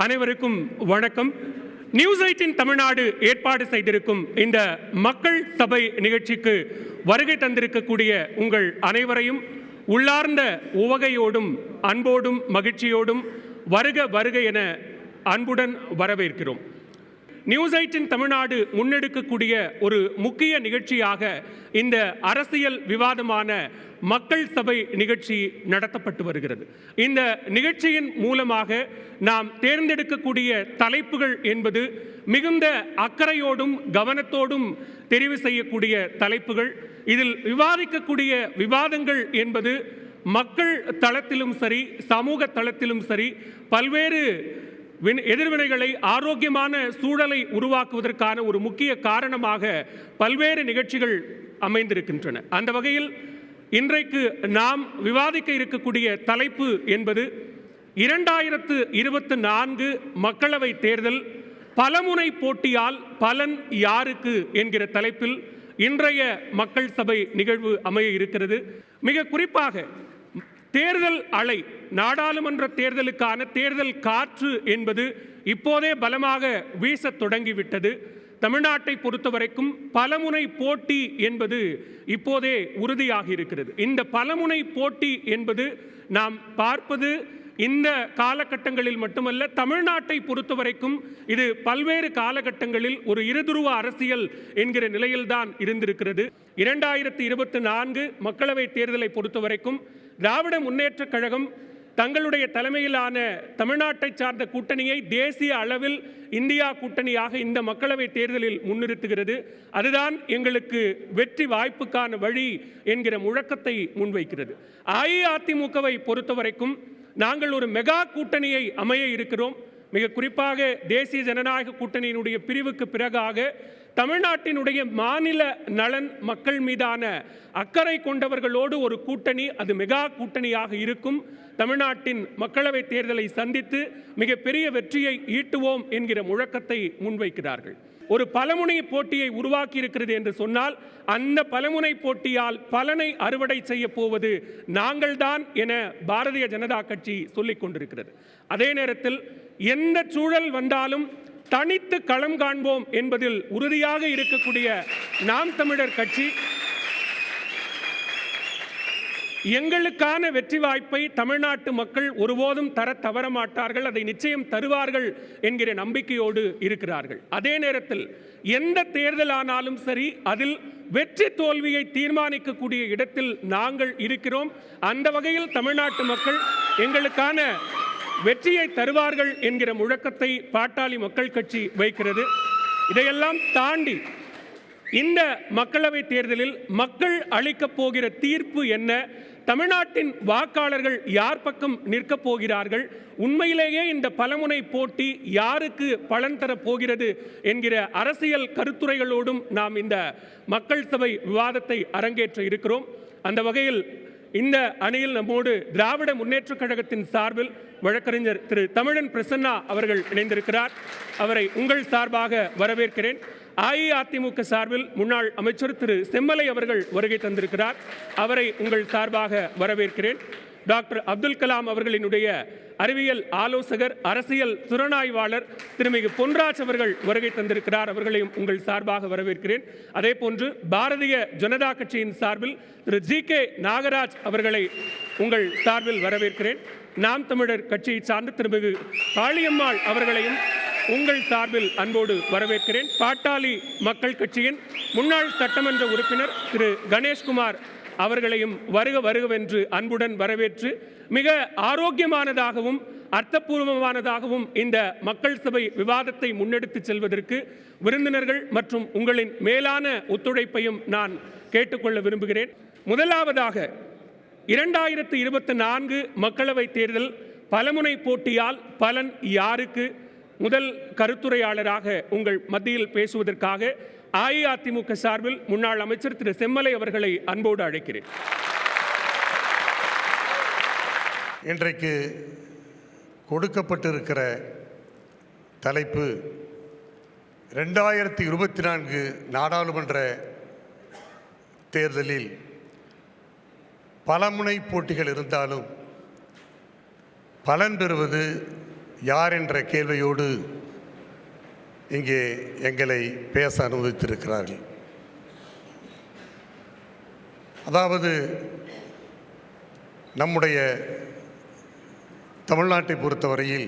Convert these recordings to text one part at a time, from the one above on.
அனைவருக்கும் வணக்கம். நியூஸ் 18 தமிழ்நாடு ஏற்பாடு செய்திருக்கும் இந்த மக்கள் சபை நிகழ்ச்சிக்கு வருகை தந்திருக்கக்கூடிய உங்கள் அனைவரையும் உள்ளார்ந்த உவகையோடும் அன்போடும் மகிழ்ச்சியோடும் வருக வருக என அன்புடன் வரவேற்கிறோம். நியூஸ் 18 தமிழ்நாடு முன்னெடுக்கக்கூடிய ஒரு முக்கிய நிகழ்ச்சியாக இந்த அரசியல் விவாதமான மக்கள் சபை நிகழ்ச்சி நடத்தப்பட்டு வருகிறது. இந்த நிகழ்ச்சியின் மூலமாக நாம் தேர்ந்தெடுக்கக்கூடிய தலைப்புகள் என்பது மிகுந்த அக்கறையோடும் கவனத்தோடும் தெரிவு செய்யக்கூடிய தலைப்புகள். இதில் விவாதிக்கக்கூடிய விவாதங்கள் என்பது மக்கள் தளத்திலும் சரி, சமூக தளத்திலும் சரி, பல்வேறு எதிர்வினைகளை ஆரோக்கியமான சூழலை உருவாக்குவதற்கான ஒரு முக்கிய காரணமாக பல்வேறு நிகழ்ச்சிகள் அமைந்திருக்கின்றன. அந்த வகையில் இன்றைக்கு நாம் விவாதிக்க இருக்கக்கூடிய தலைப்பு என்பது 2024 மக்களவை தேர்தல் பலமுனை போட்டியால் பலன் யாருக்கு என்கிற தலைப்பில் இன்றைய மக்கள் சபை நிகழ்வு அமைய இருக்கிறது. மிக குறிப்பாக தேர்தல் அலை, நாடாளுமன்ற தேர்தலுக்கான தேர்தல் காற்று என்பது இப்போதே பலமாக வீசத் தொடங்கிவிட்டது. தமிழ்நாட்டை பொறுத்தவரைக்கும் பலமுனை போட்டி என்பது இப்போதே உறுதியாகி இருக்கிறது. இந்த பலமுனை போட்டி என்பது நாம் பார்ப்பது இந்த காலகட்டங்களில் மட்டுமல்ல, தமிழ்நாட்டை பொறுத்தவரைக்கும் இது பல்வேறு காலகட்டங்களில் ஒரு இருதுருவ அரசியல் என்கிற நிலையில்தான் இருந்திருக்கிறது. 2024 மக்களவை தேர்தலை பொறுத்தவரைக்கும் திராவிட முன்னேற்றக் கழகம் தங்களுடைய தலைமையிலான தமிழ்நாட்டை சார்ந்த கூட்டணியை தேசிய அளவில் இந்தியா கூட்டணியாக இந்த மக்களவை தேர்தலில் முன்னிறுத்துகிறது. அதுதான் எங்களுக்கு வெற்றி வாய்ப்புக்கான வழி என்கிற முழக்கத்தை முன்வைக்கிறது. அஇஅதிமுகவை பொறுத்தவரைக்கும் நாங்கள் ஒரு மெகா கூட்டணியை அமைய இருக்கிறோம். மிக குறிப்பாக தேசிய ஜனநாயக கூட்டணியினுடைய பிரிவுக்கு பிறகாக தமிழ்நாட்டினுடைய மாநில நலன், மக்கள் மீதான அக்கறை கொண்டவர்களோடு ஒரு கூட்டணி, அது மெகா கூட்டணியாக இருக்கும். தமிழ்நாட்டின் மக்களவை தேர்தலை சந்தித்து மிகப்பெரிய வெற்றியை ஈட்டுவோம் என்கிற முழக்கத்தை முன்வைக்கிறார்கள். ஒரு பலமுனை போட்டியை உருவாக்கி இருக்கிறது என்று சொன்னால் அந்த பலமுனை போட்டியால் பலனை அறுவடை செய்ய போவது நாங்கள்தான் என பாரதிய ஜனதா கட்சி சொல்லிக் கொண்டிருக்கிறது. அதே நேரத்தில் எந்த சூழல் வந்தாலும் தனித்து களம் காண்போம் என்பதில் உறுதியாக இருக்கக்கூடிய நாம் தமிழர் கட்சி எங்களுக்கான வெற்றி வாய்ப்பை தமிழ்நாட்டு மக்கள் ஒருபோதும் தர தவறமாட்டார்கள், அதை நிச்சயம் தருவார்கள் என்கிற நம்பிக்கையோடு இருக்கிறார்கள். அதே நேரத்தில் எந்த தேர்தலானாலும் சரி, அதில் வெற்றி தோல்வியை தீர்மானிக்கக்கூடிய இடத்தில் நாங்கள் இருக்கிறோம். அந்த வகையில் தமிழ்நாட்டு மக்கள் எங்களுக்கான வெற்றியை தருவார்கள் என்கிற முழக்கத்தை பாட்டாளி மக்கள் கட்சி வைக்கிறது. இதையெல்லாம் தாண்டி இந்த மக்களவை தேர்தலில் மக்கள் அளிக்கப் போகிற தீர்ப்பு என்ன, தமிழ்நாட்டின் வாக்காளர்கள் யார் பக்கம் நிற்கப் போகிறார்கள், உண்மையிலேயே இந்த பலமுனை போட்டி யாருக்கு பலன் தரப் போகிறது என்கிற அரசியல் கருத்துரைகளோடும் நாம் இந்த மக்கள் சபை விவாதத்தை அரங்கேற்ற இருக்கிறோம். அந்த வகையில் இந்த அணியில் நம்மோடு திராவிட முன்னேற்றக் கழகத்தின் சார்பில் வழக்கறிஞர் திரு தமிழன் பிரசன்னா அவர்கள் இணைந்திருக்கிறார். அவரை உங்கள் சார்பாக வரவேற்கிறேன். அஇஅதிமுக சார்பில் முன்னாள் அமைச்சர் திரு செம்மலை அவர்கள் வருகை தந்திருக்கிறார். அவரை உங்கள் சார்பாக வரவேற்கிறேன். டாக்டர் அப்துல் கலாம் அவர்களினுடைய அறிவியல் ஆலோசகர், அரசியல் திறனாய்வாளர் திருமிகு பொன்ராஜ் அவர்கள் வருகை தந்திருக்கிறார். அவர்களையும் உங்கள் சார்பாக வரவேற்கிறேன். அதே போன்று பாரதிய ஜனதா கட்சியின் சார்பில் திரு ஜி.கே. நாகராஜ் அவர்களை உங்கள் சார்பில் வரவேற்கிறேன். நாம் தமிழர் கட்சியை சார்ந்த திருமிகு காளியம்மாள் அவர்களையும் உங்கள் சார்பில் அன்போடு வரவேற்கிறேன். பாட்டாளி மக்கள் கட்சியின் முன்னாள் சட்டமன்ற உறுப்பினர் திரு கணேஷ்குமார் அவர்களையும் வருக வருகவென்று அன்புடன் வரவேற்று மிக ஆரோக்கியமானதாகவும் அர்த்தபூர்வமானதாகவும் இந்த மக்கள் சபை விவாதத்தை முன்னெடுத்து செல்வதற்கு விருந்தினர்கள் மற்றும் உங்களின் மேலான ஒத்துழைப்பையும் நான் கேட்டுக்கொள்ள விரும்புகிறேன். முதலாவதாக 2024 மக்களவை தேர்தல் பலமுனை போட்டியால் பலன் யாருக்கு, முதல் கருத்துரையாளராக உங்கள் மத்தியில் பேசுவதற்காக அஇஅதிமுக சார்பில் முன்னாள் அமைச்சர் திரு செம்மலை அவர்களை அன்போடு அழைக்கிறேன். இன்றைக்கு கொடுக்கப்பட்டிருக்கிற தலைப்பு 2024 நாடாளுமன்ற தேர்தலில் பலமுனை போட்டிகள் இருந்தாலும் பலன் பெறுவது யார் என்ற கேள்வியோடு இங்கே எங்களை பேச அனுமதித்திருக்கிறார்கள். அதாவது நம்முடைய தமிழ்நாட்டை பொறுத்தவரையில்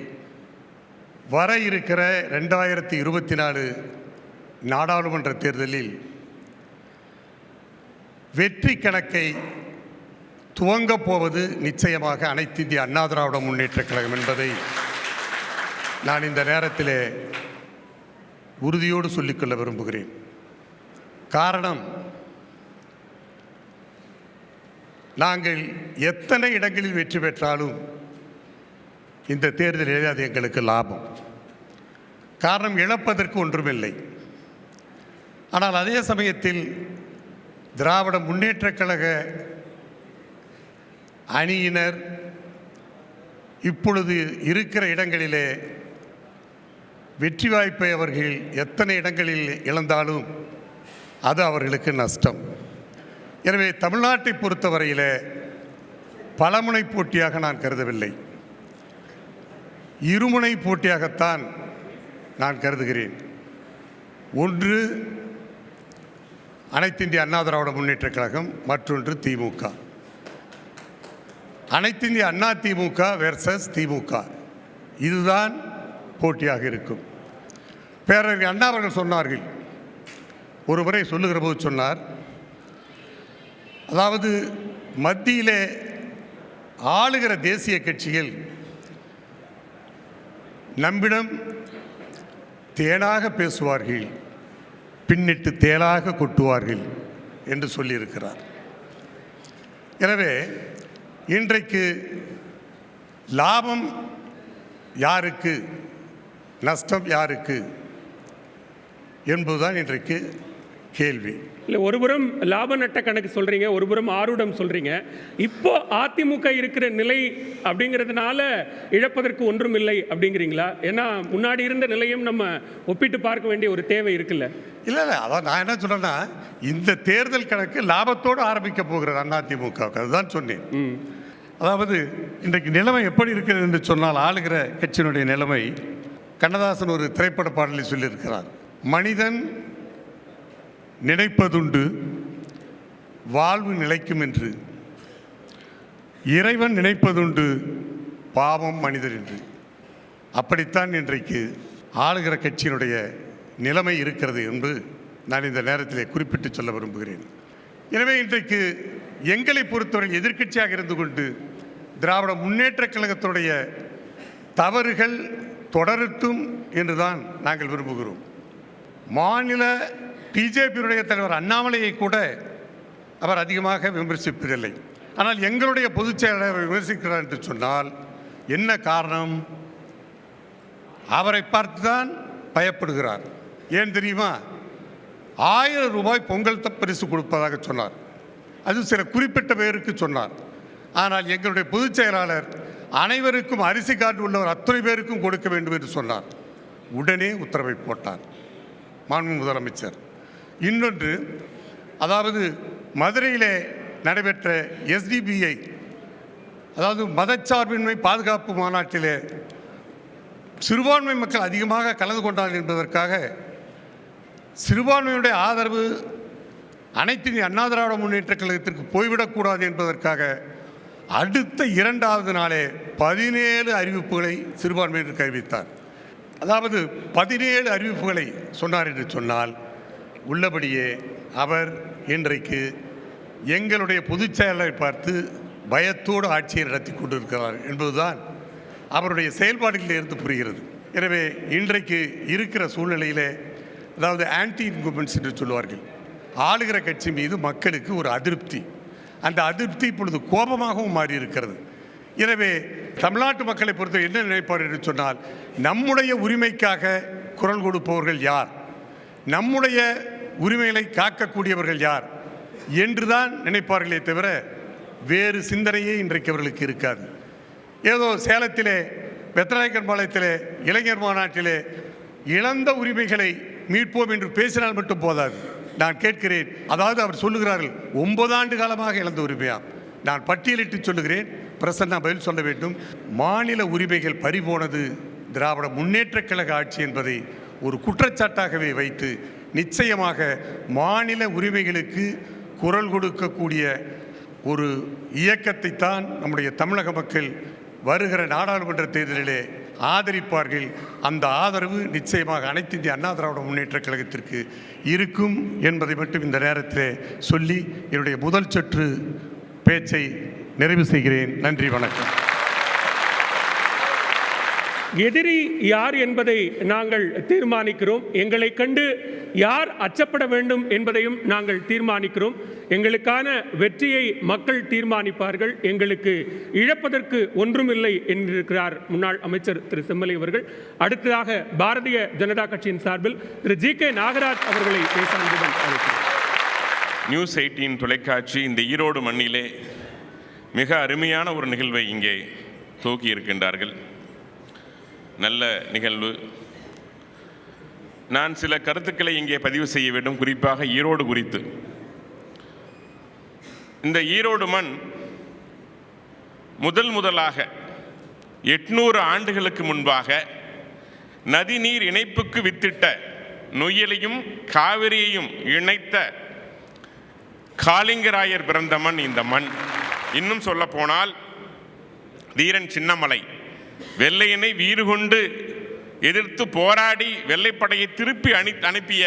வர இருக்கிற 2024 நாடாளுமன்ற தேர்தலில் வெற்றி கணக்கை துவங்கப் போவது நிச்சயமாக அனைத்து இந்திய அண்ணா திராவிட முன்னேற்றக் கழகம் என்பதை நான் இந்த நேரத்தில் உறுதியோடு சொல்லிக்கொள்ள விரும்புகிறேன். காரணம், நாங்கள் எத்தனை இடங்களில் வெற்றி பெற்றாலும் இந்த தேர்தலில் அது எங்களுக்கு லாபம். காரணம், இழப்பதற்கு ஒன்றுமில்லை. ஆனால் அதே சமயத்தில் திராவிட முன்னேற்றக் கழக அணியினர் இப்பொழுது இருக்கிற இடங்களிலே வெற்றி வாய்ப்பை அவர்கள் எத்தனை இடங்களில் இழந்தாலும் அது அவர்களுக்கு நஷ்டம். எனவே தமிழ்நாட்டை பொறுத்தவரையில் பலமுனை போட்டியாக நான் கருதவில்லை, இருமுனை போட்டியாகத்தான் நான் கருதுகிறேன். ஒன்று அனைத்து இந்திய அண்ணா திராவிட முன்னேற்றக் கழகம், மற்றொன்று திமுக. அனைத்து இந்திய அண்ணா திமுக வெர்சஸ் திமுக, இதுதான் போட்டியாக இருக்கும். பேரறிஞர் அண்ணா அவர்கள் சொன்னார்கள், ஒரு முறை சொல்லுகிற போது சொன்னார், அதாவது மத்தியிலே ஆளுகிற தேசிய கட்சிகள் நம்மிடம் தேனாக பேசுவார்கள், பின்னிட்டு தேளாக கொட்டுவார்கள் என்று சொல்லியிருக்கிறார். எனவே இன்றைக்கு லாபம் யாருக்கு, நஷ்டம் யாருக்கு என்பதுதான் இன்றைக்கு கேள்வி. இல்லை, ஒருபுறம் லாப நட்ட கணக்கு சொல்கிறீங்க, ஒருபுறம் ஆரூடம் சொல்கிறீங்க. இப்போ அதிமுக இருக்கிற நிலை அப்படிங்கிறதுனால இழப்பதற்கு ஒன்றும் இல்லை அப்படிங்கிறீங்களா? ஏன்னா முன்னாடி இருந்த நிலையும் நம்ம ஒப்பிட்டு பார்க்க வேண்டிய ஒரு தேவை இருக்குல்ல? இல்லை இல்லை, அதான் நான் என்ன சொல்கிறேன்னா, இந்த தேர்தல் கணக்கு லாபத்தோடு ஆரம்பிக்க போகிறது அதிமுகவுக்கு, அதுதான் சொன்னேன். அதாவது இன்றைக்கு நிலைமை எப்படி இருக்கிறது என்று சொன்னால், ஆளுகிற கட்சியினுடைய நிலைமை, கண்ணதாசன் ஒரு திரைப்பட பாடலில் சொல்லியிருக்கிறார், மனிதன் நினைப்பதுண்டு வாழ்வு நிலைக்கும் என்று, இறைவன் நினைப்பதுண்டு பாவம் மனிதர் என்று. அப்படித்தான் இன்றைக்கு ஆளுகிற கட்சியினுடைய நிலைமை இருக்கிறது என்று நான் இந்த நேரத்தில் குறிப்பிட்டு சொல்ல விரும்புகிறேன். எனவே இன்றைக்கு எங்களை பொறுத்தவரை எதிர்க்கட்சியாக இருந்து கொண்டு திராவிட முன்னேற்றக் கழகத்தினுடைய தவறுகள் தொடரட்டும் என்றுதான் நாங்கள் விரும்புகிறோம். மாநில பிஜேபியுடைய தலைவர் அண்ணாமலையை கூட அவர் அதிகமாக விமர்சிப்பதில்லை. ஆனால் எங்களுடைய பொதுச் செயலாளர் விமர்சிக்கிறார் என்று சொன்னால் என்ன காரணம்? அவரை பார்த்து தான் பயப்படுகிறார். ஏன் தெரியுமா? 1000 ரூபாய் பொங்கல் பரிசு கொடுப்பதாக சொன்னார். அது சில குறிப்பிட்ட பேருக்கு சொன்னார். ஆனால் எங்களுடைய பொதுச் செயலாளர் அனைவருக்கும் அரிசி கார்டு உள்ளவர் அத்தனை பேருக்கும் கொடுக்க வேண்டும் என்று சொன்னார். உடனே உத்தரவை போட்டார் மாண்பு முதலமைச்சர். இன்னொன்று, அதாவது மதுரையிலே நடைபெற்ற SDBI, அதாவது மதச்சார்பின்மை பாதுகாப்பு மாநாட்டிலே சிறுபான்மை மக்கள் அதிகமாக கலந்து கொண்டார்கள் என்பதற்காக சிறுபான்மையுடைய ஆதரவு அனைத்து இந்திய அண்ணா திராவிட முன்னேற்றக் கழகத்திற்கு போய்விடக்கூடாது என்பதற்காக அடுத்த 2வது நாளே 17 அறிவிப்புகளை சிறுபான்மையினருக்கு அறிவித்தார். அதாவது 17 அறிவிப்புகளை சொன்னார் என்று சொன்னால், உள்ளபடியே அவர் இன்றைக்கு எங்களுடைய பொதுச் செயலரை பார்த்து பயத்தோடு ஆட்சியை நடத்தி கொண்டிருக்கிறார் என்பதுதான் அவருடைய செயல்பாடுகளில் இருந்து புரிகிறது. எனவே இன்றைக்கு இருக்கிற சூழ்நிலையிலே, அதாவது ஆன்டி இன்குமெண்ட்ஸ் என்று சொல்வார்கள், ஆளுகிற கட்சி மீது மக்களுக்கு ஒரு அதிருப்தி, அந்த அதிருப்தி இப்பொழுது கோபமாகவும் மாறி இருக்கிறது. எனவே தமிழ்நாட்டு மக்களை பொறுத்த என்ன நினைப்பார் என்று சொன்னால், நம்முடைய உரிமைக்காக குரல் கொடுப்பவர்கள் யார், நம்முடைய உரிமைகளை காக்கக்கூடியவர்கள் யார் என்றுதான் நினைப்பார்களே தவிர வேறு சிந்தனையே இன்றைக்கு அவர்களுக்கு இருக்காது. ஏதோ சேலத்திலே வெத்தநாயக்கன் பாளையத்திலே இளைஞர் மாநாட்டிலே இழந்த உரிமைகளை மீட்போம் என்று பேசினால் மட்டும் போதாது. நான் கேட்கிறேன், அதாவது அவர் சொல்லுகிறார்கள் 9 ஆண்டு காலமாக இழந்த உரிமையாம். நான் பட்டியலிட்டு சொல்லுகிறேன், பிரசன்னா பதில் சொல்ல வேண்டும். மாநில உரிமைகள் பறிபோனது திராவிட முன்னேற்றக் கழக ஆட்சி என்பதை ஒரு குற்றச்சாட்டாகவே வைத்து நிச்சயமாக மாநில உரிமைகளுக்கு குரல் கொடுக்கக்கூடிய ஒரு இயக்கத்தை தான் நம்முடைய தமிழக மக்கள் வருகிற நாடாளுமன்ற தேர்தலிலே ஆதரிப்பார்கள். அந்த ஆதரவு நிச்சயமாக அனைத்து இந்திய அண்ணா திராவிட முன்னேற்றக் கழகத்திற்கு இருக்கும் என்பதை மட்டும் இந்த நேரத்திலே சொல்லி என்னுடைய முதல் சுற்று பேச்சை நிறைவு செய்கிறேன். நன்றி, வணக்கம். எதிரி யார் என்பதை நாங்கள் தீர்மானிக்கிறோம். எங்களை கண்டு யார் அச்சப்பட வேண்டும் என்பதையும் நாங்கள் தீர்மானிக்கிறோம். எங்களுக்கான வெற்றியை மக்கள் தீர்மானிப்பார்கள். எங்களுக்கு இழப்பதற்கு ஒன்றுமில்லை என்றிருக்கிறார் முன்னாள் அமைச்சர் திரு செம்மலை அவர்கள். அடுத்ததாக பாரதிய ஜனதா கட்சியின் சார்பில் திரு ஜி.கே. நாகராஜ் அவர்களை பேச அன்புடன் அழைக்கிறேன். நியூஸ் 18 தொலைக்காட்சி இந்த ஈரோடு மண்ணிலே மிக அருமையான ஒரு நிகழ்வை இங்கே துவக்கி இருக்கின்றார்கள். நல்ல நிகழ்வு. நான் சில கருத்துக்களை இங்கே பதிவு செய்ய வேண்டும், குறிப்பாக ஈரோடு குறித்து. இந்த ஈரோடு மண் முதலாக 800 ஆண்டுகளுக்கு முன்பாக நதிநீர் இணைப்புக்கு வித்திட்ட நொய்யலையும் காவிரியையும் இணைத்த காளிங்கராயர் பிறந்த மண் இந்த மண். இன்னும் சொல்ல போனால் தீரன் சின்னமலை வெள்ளையனை வீறு கொண்டு எதிர்த்து போராடி வெள்ளைப்படையை திருப்பி அனுப்பிய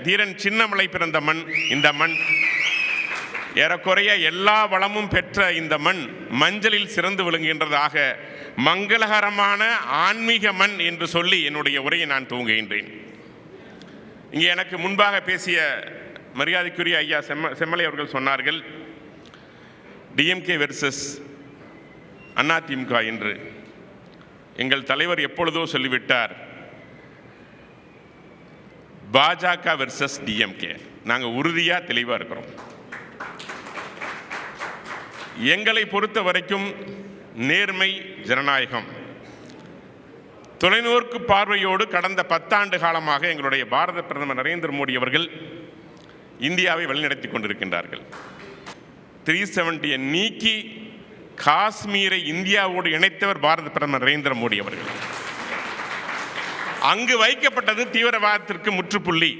தீரன் சின்னமலை பிறந்த மண் இந்த மண். ஏறக்குறைய எல்லா வளமும் பெற்ற இந்த மண் மஞ்சளில் சிறந்து விளங்குகின்றதாக மங்களகரமான ஆன்மீக மண் என்று சொல்லி என்னுடைய உரையை நான் துவங்குகின்றேன். இங்கே எனக்கு முன்பாக பேசிய மரியாதைக்குரிய ஐயா செம்மலை அவர்கள் சொன்னார்கள், டிஎம்கே வெர்சஸ் அதிமுக என்று. எங்கள் தலைவர் எப்பொழுதோ சொல்லிவிட்டார், பாஜக வெர்சஸ் டிஎம்கே. நாங்கள் உறுதியாக தெளிவாக இருக்கிறோம். எங்களை பொறுத்த வரைக்கும் நேர்மை, ஜனநாயகம், தொலைநோக்கு பார்வையோடு கடந்த 10 ஆண்டு காலமாக எங்களுடைய பாரத பிரதமர் நரேந்திர மோடி அவர்கள் இந்தியாவை வழிநடத்தி கொண்டிருக்கின்றார்கள். 370 நீக்கி காஷ்மீரை இந்தியாவோடு இணைத்தவர் பாரத பிரதமர் நரேந்திர மோடி அவர்கள். அங்கு வைக்கப்பட்டது தீவிரவாதத்திற்கு முற்றுப்புள்ளி.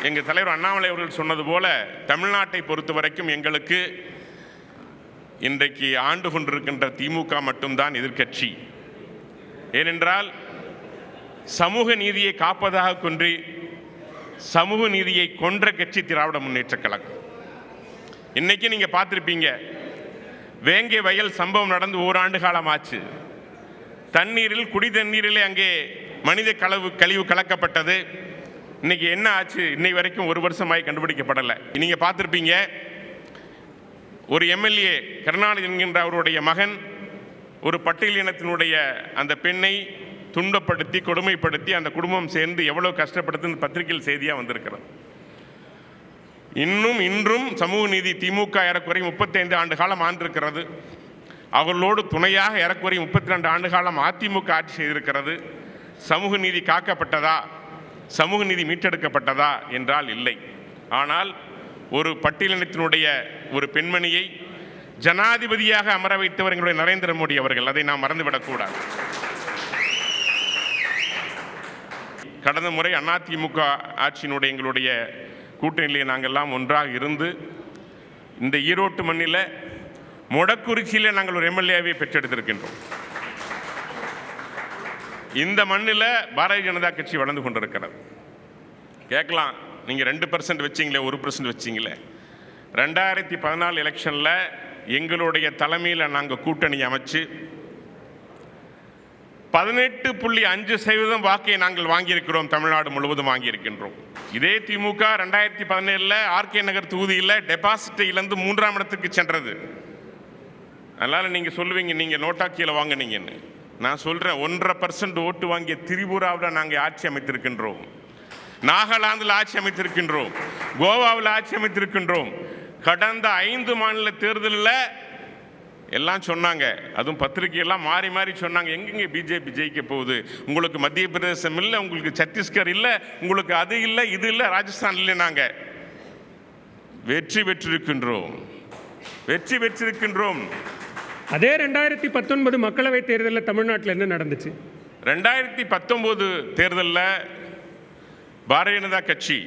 எங்கள் தலைவர் அண்ணாமலை அவர்கள் சொன்னது போல தமிழ்நாட்டை பொறுத்த வரைக்கும் எங்களுக்கு இன்றைக்கு ஆண்டு கொண்டிருக்கின்ற திமுக மட்டும்தான் எதிர்க்கட்சி. ஏனென்றால் சமூக நீதியை காப்பதாக கொண்டு சமூக நீதியை கொன்ற கட்சி திராவிட முன்னேற்றக் கழகம். இன்னைக்கு நீங்க பார்த்திருப்பீங்க, வேங்கை வயல் சம்பவம் நடந்து ஓராண்டு காலம் ஆச்சு. தண்ணீரில் குடி தண்ணீரிலே அங்கே மனித கழிவு கலக்கப்பட்டது. இன்னைக்கு என்ன ஆச்சு? இன்னை வரைக்கும் 1 வருஷமாய் கண்டுபிடிக்கப்படலை. நீங்க பார்த்திருப்பீங்க, ஒரு எம்எல்ஏ கருணாநிதி என்கின்ற அவருடைய மகன் ஒரு பட்டியலினத்தினுடைய அந்த பெண்ணை துன்பப்படுத்தி கொடுமைப்படுத்தி அந்த குடும்பம் சேர்ந்து எவ்வளவு கஷ்டப்படுத்துன்னு பத்திரிகையில் செய்தியாக வந்திருக்கிறது. இன்றும் சமூக நீதி திமுக ஏறக்குறைய 35 ஆண்டு காலம் ஆண்டிருக்கிறது. அவர்களோடு துணையாக ஏறக்குறைய 32 ஆண்டு காலம் அதிமுக ஆட்சி செய்திருக்கிறது. சமூக நீதி காக்கப்பட்டதா, சமூக நீதி மீட்டெடுக்கப்பட்டதா என்றால் இல்லை. ஆனால் ஒரு பட்டியலினத்தினுடைய ஒரு பெண்மணியை ஜனாதிபதியாக அமர வைத்தவர் எங்களுடைய நரேந்திர மோடி அவர்கள். அதை நாம் மறந்துவிடக்கூடாது. கடந்த முறை அதிமுக ஆட்சியினுடைய எங்களுடைய கூட்டணியிலே நாங்கள்லாம் ஒன்றாக இருந்து இந்த ஈரோட்டு மண்ணில் மொடக்குறிச்சியில் நாங்கள் ஒரு எம்எல்ஏவை பெற்றெடுத்திருக்கின்றோம். இந்த மண்ணில் பாரதிய ஜனதா கட்சி வளர்ந்து கொண்டிருக்கிறது. கேட்கலாம், நீங்கள் 2% வச்சிங்களே, 1% வச்சிங்களே. 2014 எலெக்ஷனில் எங்களுடைய தலைமையில் நாங்கள் கூட்டணி அமைச்சு 18.5% வாக்கை நாங்கள் வாங்கியிருக்கிறோம். தமிழ்நாடு முழுவதும் வாங்கியிருக்கின்றோம். இதே திமுக 2017 ஆர்கே நகர் தொகுதியில் டெபாசிட்டை இழந்து 3ஆம் இடத்துக்கு சென்றது. அதனால் நீங்கள் சொல்லுவீங்க, நீங்கள் நோட்டா கீழே வாங்கினீங்கன்னு. நான் சொல்கிறேன், 1.5% ஓட்டு வாங்கிய திரிபுராவில் நாங்கள் ஆட்சி அமைத்திருக்கின்றோம். நாகாலாந்தில் ஆட்சி அமைத்திருக்கின்றோம். கோவாவில் ஆட்சி அமைத்திருக்கின்றோம். கடந்த 5 மாநில தேர்தலில் எல்லாம் சொன்னாங்க, அதுவும் பத்திரிகையெல்லாம் மாறி மாறி சொன்னாங்க, எங்கெங்கே பிஜேபி ஜெயிக்க போகுது, உங்களுக்கு மத்திய பிரதேசம் இல்லை, உங்களுக்கு சத்தீஸ்கர் இல்லை, உங்களுக்கு அது இல்லை, இது இல்லை, ராஜஸ்தான் இல்லை. நாங்கள் வெற்றி பெற்றிருக்கின்றோம். அதே 2019 மக்களவைத் தேர்தலில் தமிழ்நாட்டில் என்ன நடந்துச்சு? 2019 தேர்தலில் பாரதிய ஜனதா கட்சி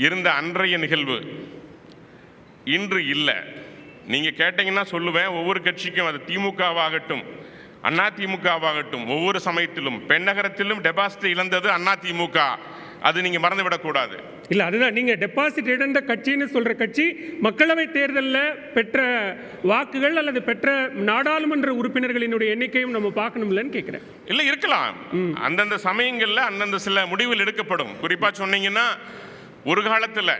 இருந்த அன்றைய நிகழ்வு இன்று இல்லை. நீங்கள் கேட்டீங்கன்னா சொல்லுவேன். ஒவ்வொரு கட்சிக்கும், அது திமுகவாகட்டும் அண்ணா திமுகவாகட்டும், ஒவ்வொரு சமயத்திலும் பெண்ணகரத்திலும் டெபாசிட் இழந்தது அண்ணா திமுக. அது நீங்கள் மறந்துவிடக்கூடாது. இல்லை, அதுதான் நீங்கள் டெபாசிட் இழந்த கட்சின்னு சொல்கிற கட்சி மக்களவை தேர்தலில் பெற்ற வாக்குகள் அல்லது பெற்ற நாடாளுமன்ற உறுப்பினர்களினுடைய எண்ணிக்கையும் நம்ம பார்க்கணும்லன்னு கேட்குறேன். இல்லை, இருக்கலாம். அந்தந்த சமயங்களில் அந்தந்த சில முடிவுகள் எடுக்கப்படும். குறிப்பாக சொன்னீங்கன்னா, ஒரு காலத்தில்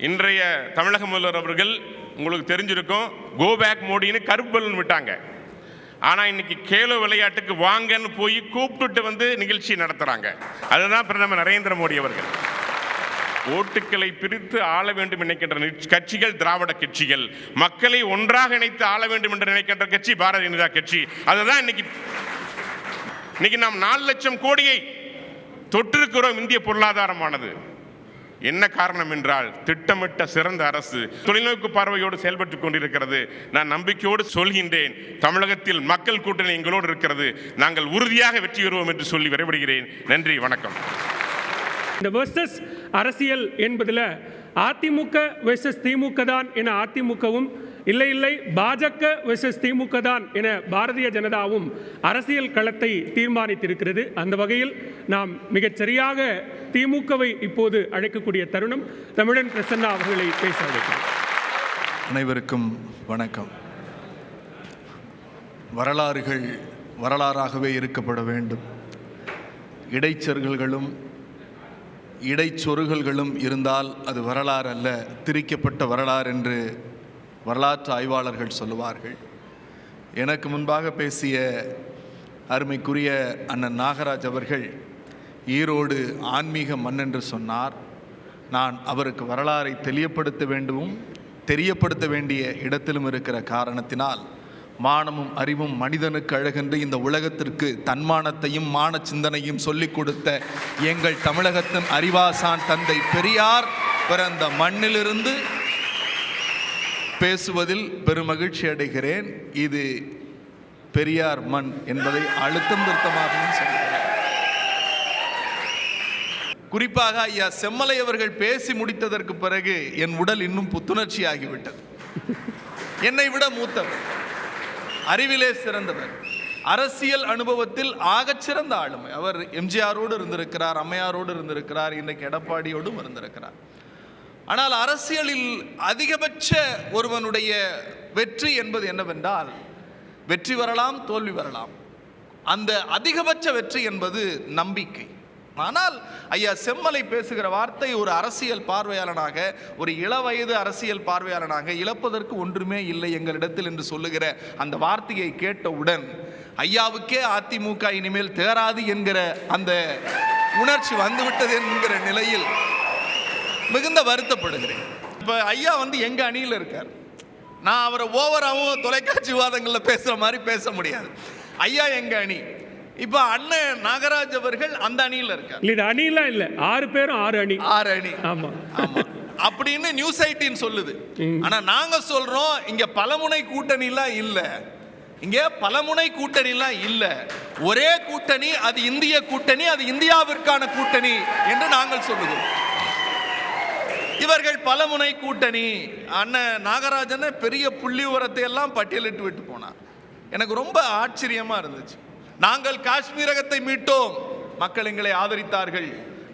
இன்றைய தமிழக முதல்வர் அவர்கள், உங்களுக்கு தெரிஞ்சிருக்கும், கோ பேக் மோடின்னு கருப்பு பலூன் விட்டாங்க. ஆனால் இன்னைக்கு கேலோ விளையாட்டுக்கு வாங்கன்னு போய் கூப்பிட்டுட்டு வந்து நிகழ்ச்சி நடத்துகிறாங்க. அதுதான் பிரதமர் நரேந்திர மோடி அவர்கள். ஓட்டுக்களை பிரித்து ஆள வேண்டும் நினைக்கின்ற கட்சிகள் திராவிட கட்சிகள், மக்களை ஒன்றாக இணைத்து ஆள வேண்டும் என்று நினைக்கின்ற கட்சி பாரதிய ஜனதா கட்சி. அதுதான் இன்னைக்கு நாம் 4 லட்சம் கோடியை தொற்றிருக்கிறோம். இந்திய பொருளாதாரமானது என்ன காரணம் என்றால், திட்டமிட்ட சிறந்த அரசு தொலைநோக்கு பார்வையோடு செயல்பட்டுக் கொண்டிருக்கிறது. நான் நம்பிக்கையோடு சொல்கின்றேன், தமிழகத்தில் மக்கள் கூட்டணி எங்களோடு இருக்கிறது. நாங்கள் உறுதியாக வெற்றி பெறுவோம் என்று சொல்லி விரைவிடுகிறேன். நன்றி, வணக்கம். இந்த வெர்சஸ் அரசியல் என்பதில் அதிமுக வெர்சஸ் திமுக தான் என அதிமுகவும், இல்லை பாஜக வெர்சஸ் திமுக தான் என பாரதிய ஜனதாவும் அரசியல் களத்தை தீர்மானித்திருக்கிறது. அந்த வகையில் நாம் மிகச் சரியாக திமுகவை இப்போது அழைக்கக்கூடிய தருணம். தமிழன் பிரசன்னா அவர்களை பேச அழைக்கிறோம். அனைவருக்கும் வணக்கம். வரலாறுகள் வரலாறாகவே இருக்கப்பட வேண்டும். இடைச்சொருகல்களும் இடைச்சொருகல்களும் இருந்தால் அது வரலாறு அல்ல, திரிக்கப்பட்ட வரலாறு என்று வரலாற்று ஆய்வாளர்கள் சொல்லுவார்கள். எனக்கு முன்பாக பேசிய அருமைக்குரிய அண்ணன் நாகராஜ் அவர்கள் ஈரோடு ஆன்மீக மண் என்று சொன்னார். நான் அவருக்கு வரலாறை தெரியப்படுத்த வேண்டிய இடத்திலும் இருக்கிற காரணத்தினால், மானமும் அறிவும் மனிதனுக்கு அழகென்று இந்த உலகத்திற்கு தன்மானத்தையும் மான சிந்தனையும் சொல்லிக் கொடுத்த எங்கள் தமிழகத்தின் அறிவாசான் தந்தை பெரியார் பிறந்த மண்ணிலிருந்து பேசுவதில் பெருமகிழ்ச்சி அடைகிறேன். இது பெரியார் மண் என்பதை அழுத்தம் திருத்தமாகவும் சொல்கிறேன். குறிப்பாக ஐயா செம்மலை அவர்கள் பேசி முடித்ததற்கு பிறகு என் உடல் இன்னும் புத்துணர்ச்சி ஆகிவிட்டது. என்னை விட மூத்தவர், அறிவிலே சிறந்தவர், அரசியல் அனுபவத்தில் ஆகச்சிறந்த ஆளுமை. அவர் எம்ஜிஆரோடு இருந்திருக்கிறார், அம்மையாரோடு இருந்திருக்கிறார், இன்றைக்கு எடப்பாடியோடும் இருந்திருக்கிறார். ஆனால் அரசியலில் அதிகபட்ச ஒருவனுடைய வெற்றி என்பது என்னவென்றால், வெற்றி வரலாம், தோல்வி வரலாம். அந்த அதிகபட்ச வெற்றி என்பது நம்பிக்கை. ஆனால் ஐயா செம்மலை பேசுகிற வார்த்தை, ஒரு அரசியல் பார்வையாளனாக, ஒரு இளவயது அரசியல் பார்வையாளனாக, இழப்பதற்கு ஒன்றுமே இல்லை எங்களிடத்தில் என்று சொல்லுகிற அந்த வார்த்தையை கேட்டவுடன் ஐயாவுக்கே அதிமுக இனிமேல் தேராது என்கிற அந்த உணர்ச்சி வந்துவிட்டது என்கிற நிலையில் மிகுந்த வருத்தப்படுகிறேன். இப்போ ஐயா எங்க அணியில் இருக்கார். நான் அவரை ஓவராகவும் தொலைக்காட்சி விவாதங்களில் பேசுகிற மாதிரி பேச முடியாது. ஐயா எங்க அணி. இப்போ அண்ணன் நாகராஜ் அவர்கள் அந்த அணியில் இருக்கார். இது அணிலாம் இல்லை, 6 பேரும் 6 அணி. 6 அணி. ஆமா அப்படின்னு நியூஸ் 18 சொல்லுது. ஆனா நாங்க சொல்றோம், இங்க பலமுனை கூட்டணிலாம் இல்ல, இங்க பலமுனை கூட்டணிலாம் இல்ல, ஒரே கூட்டணி, அது இந்திய கூட்டணி, அது இந்தியாவிற்கான கூட்டணி என்று நாங்கள் சொல்லுகிறோம். இவர்கள் பலமுனை கூட்டணி. அண்ணன் நாகராஜன் பெரிய புள்ளி உரத்தை எல்லாம் பட்டியலிட்டு விட்டு போனார். எனக்கு ரொம்ப ஆச்சரியமா இருந்துச்சு. நாங்கள் காஷ்மீரகத்தை மீட்டோம், மக்கள் எங்களை ஆதரித்தார்கள்.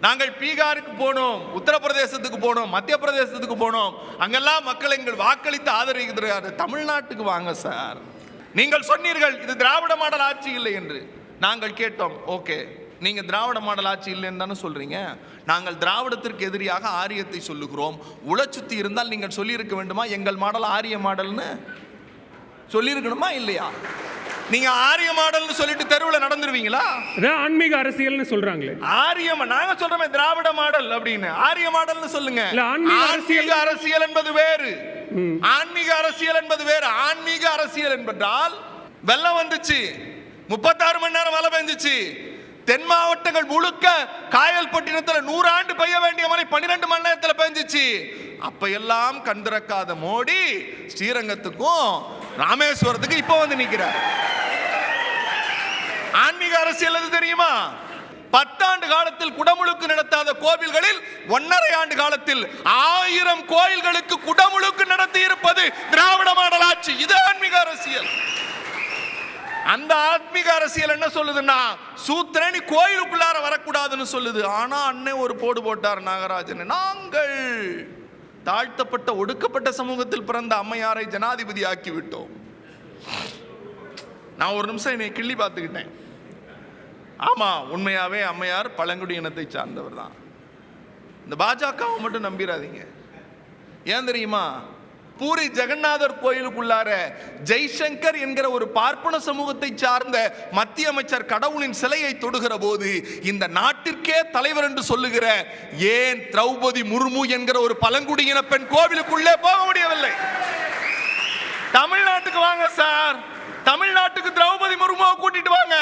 நாங்கள் பீகாருக்கு போனோம், உத்தரப்பிரதேசத்துக்கு போனோம், மத்திய பிரதேசத்துக்கு போனோம், அங்கெல்லாம் மக்கள் எங்கள் வாக்களித்து ஆதரிக்கிறார். தமிழ்நாட்டுக்கு வாங்க சார், நீங்கள் சொன்னீர்கள் இது திராவிட மாடல் ஆட்சி இல்லை என்று. நாங்கள் கேட்டோம், ஓகே, நீங்க திராவிட மாடல் ஆட்சி இல்லைன்னு தானே சொல்றீங்க, நாங்கள் திராவிடத்திற்கு எதிரியாக ஆரியத்தை சொல்லுகிறோம். உளச்சுத்தி இருந்தால் நீங்கள் சொல்லியிருக்க வேண்டுமா, எங்கள் மாடல் ஆரிய மாடல்னு சொல்லியிருக்கணுமா இல்லையா? நீங்க ஆரிய மாடல்னு சொல்லிட்டு தெருவில் நடந்துருவீங்களா? ஆன்மீக அரசியல்னு சொல்றாங்களே. நாங்க சொல்றோமே திராவிட மாடல் அப்படின்னு, ஆரிய மாடல்னு சொல்லுங்க. ஆன்மீக அரசியல் என்பது வேறு, ஆன்மீக அரசியல் என்பது வேறு. ஆன்மீக அரசியல் என்பதால் வெள்ளம் வந்துச்சு, 36 மணி நேரம் மழை பெஞ்சிச்சு, தென் மாவட்டங்கள் முழுக்க காயல்பட்டினத்தில் 100 ஆண்டு பெய்ய வேண்டிய மழை 12 மணி நேரத்தில் பெஞ்சிச்சு. அப்ப எல்லாம் கண் திறக்காத மோடி ஸ்ரீரங்கத்துக்கும் ராமேஸ்வரத்துக்கு இப்ப வந்து நிற்கிறார். ஆன்மீக அரசியல் எது தெரியுமா? 10 ஆண்டு காலத்தில் குடமுழுக்கு நடத்தாத கோவில்களில் 1.5 ஆண்டு காலத்தில் 1000 கோயில்களுக்கு குடமுழுக்கு நடத்தி இருப்பது திராவிட மாடல் ஆட்சி. இது ஆன்மீக அரசியல். அந்த ஆன்மீக அரசியல் என்ன சொல்லுதுன்னா, சூத்திரனி கோயிலுக்குள்ளார வரக்கூடாதுன்னு சொல்லுது. ஆனா அண்ணன் ஒரு போடு போட்டார் நாகராஜன். நாங்கள் தாழ்த்தப்பட்ட ஒடுக்கப்பட்ட சமூகத்தில் பிறந்த அம்மையாரை ஜனாதிபதி ஆக்கி விட்டோம். நான் ஒரு நிமிஷம் என்னை கிள்ளி பார்த்துக்கிட்டேன். ஆமா, உண்மையாவே அம்மையார் பழங்குடி இனத்தை சார்ந்தவர் தான். இந்த பாஜகவை மட்டும் நம்பிடாதீங்க. ஏன் தெரியுமா? பூரி ஜெகநாதர் கோயிலுக்குள்ளார ஜெய்சங்கர் என்கிற ஒரு பார்ப்பன சமூகத்தை சார்ந்த மத்திய அமைச்சர் கடவுளின் சிலையை தொடுகிற போது இந்த நாட்டிற்கே தலைவர் என்று சொல்லுகிற ஏன் திரௌபதி முர்மு என்கிற ஒரு பழங்குடியின பெண் கோவிலுக்குள்ளே போக முடியவில்லை? தமிழ்நாட்டுக்கு வாங்க சார், தமிழ்நாட்டுக்கு திரௌபதி முர்முவை கூட்டிட்டு வாங்க,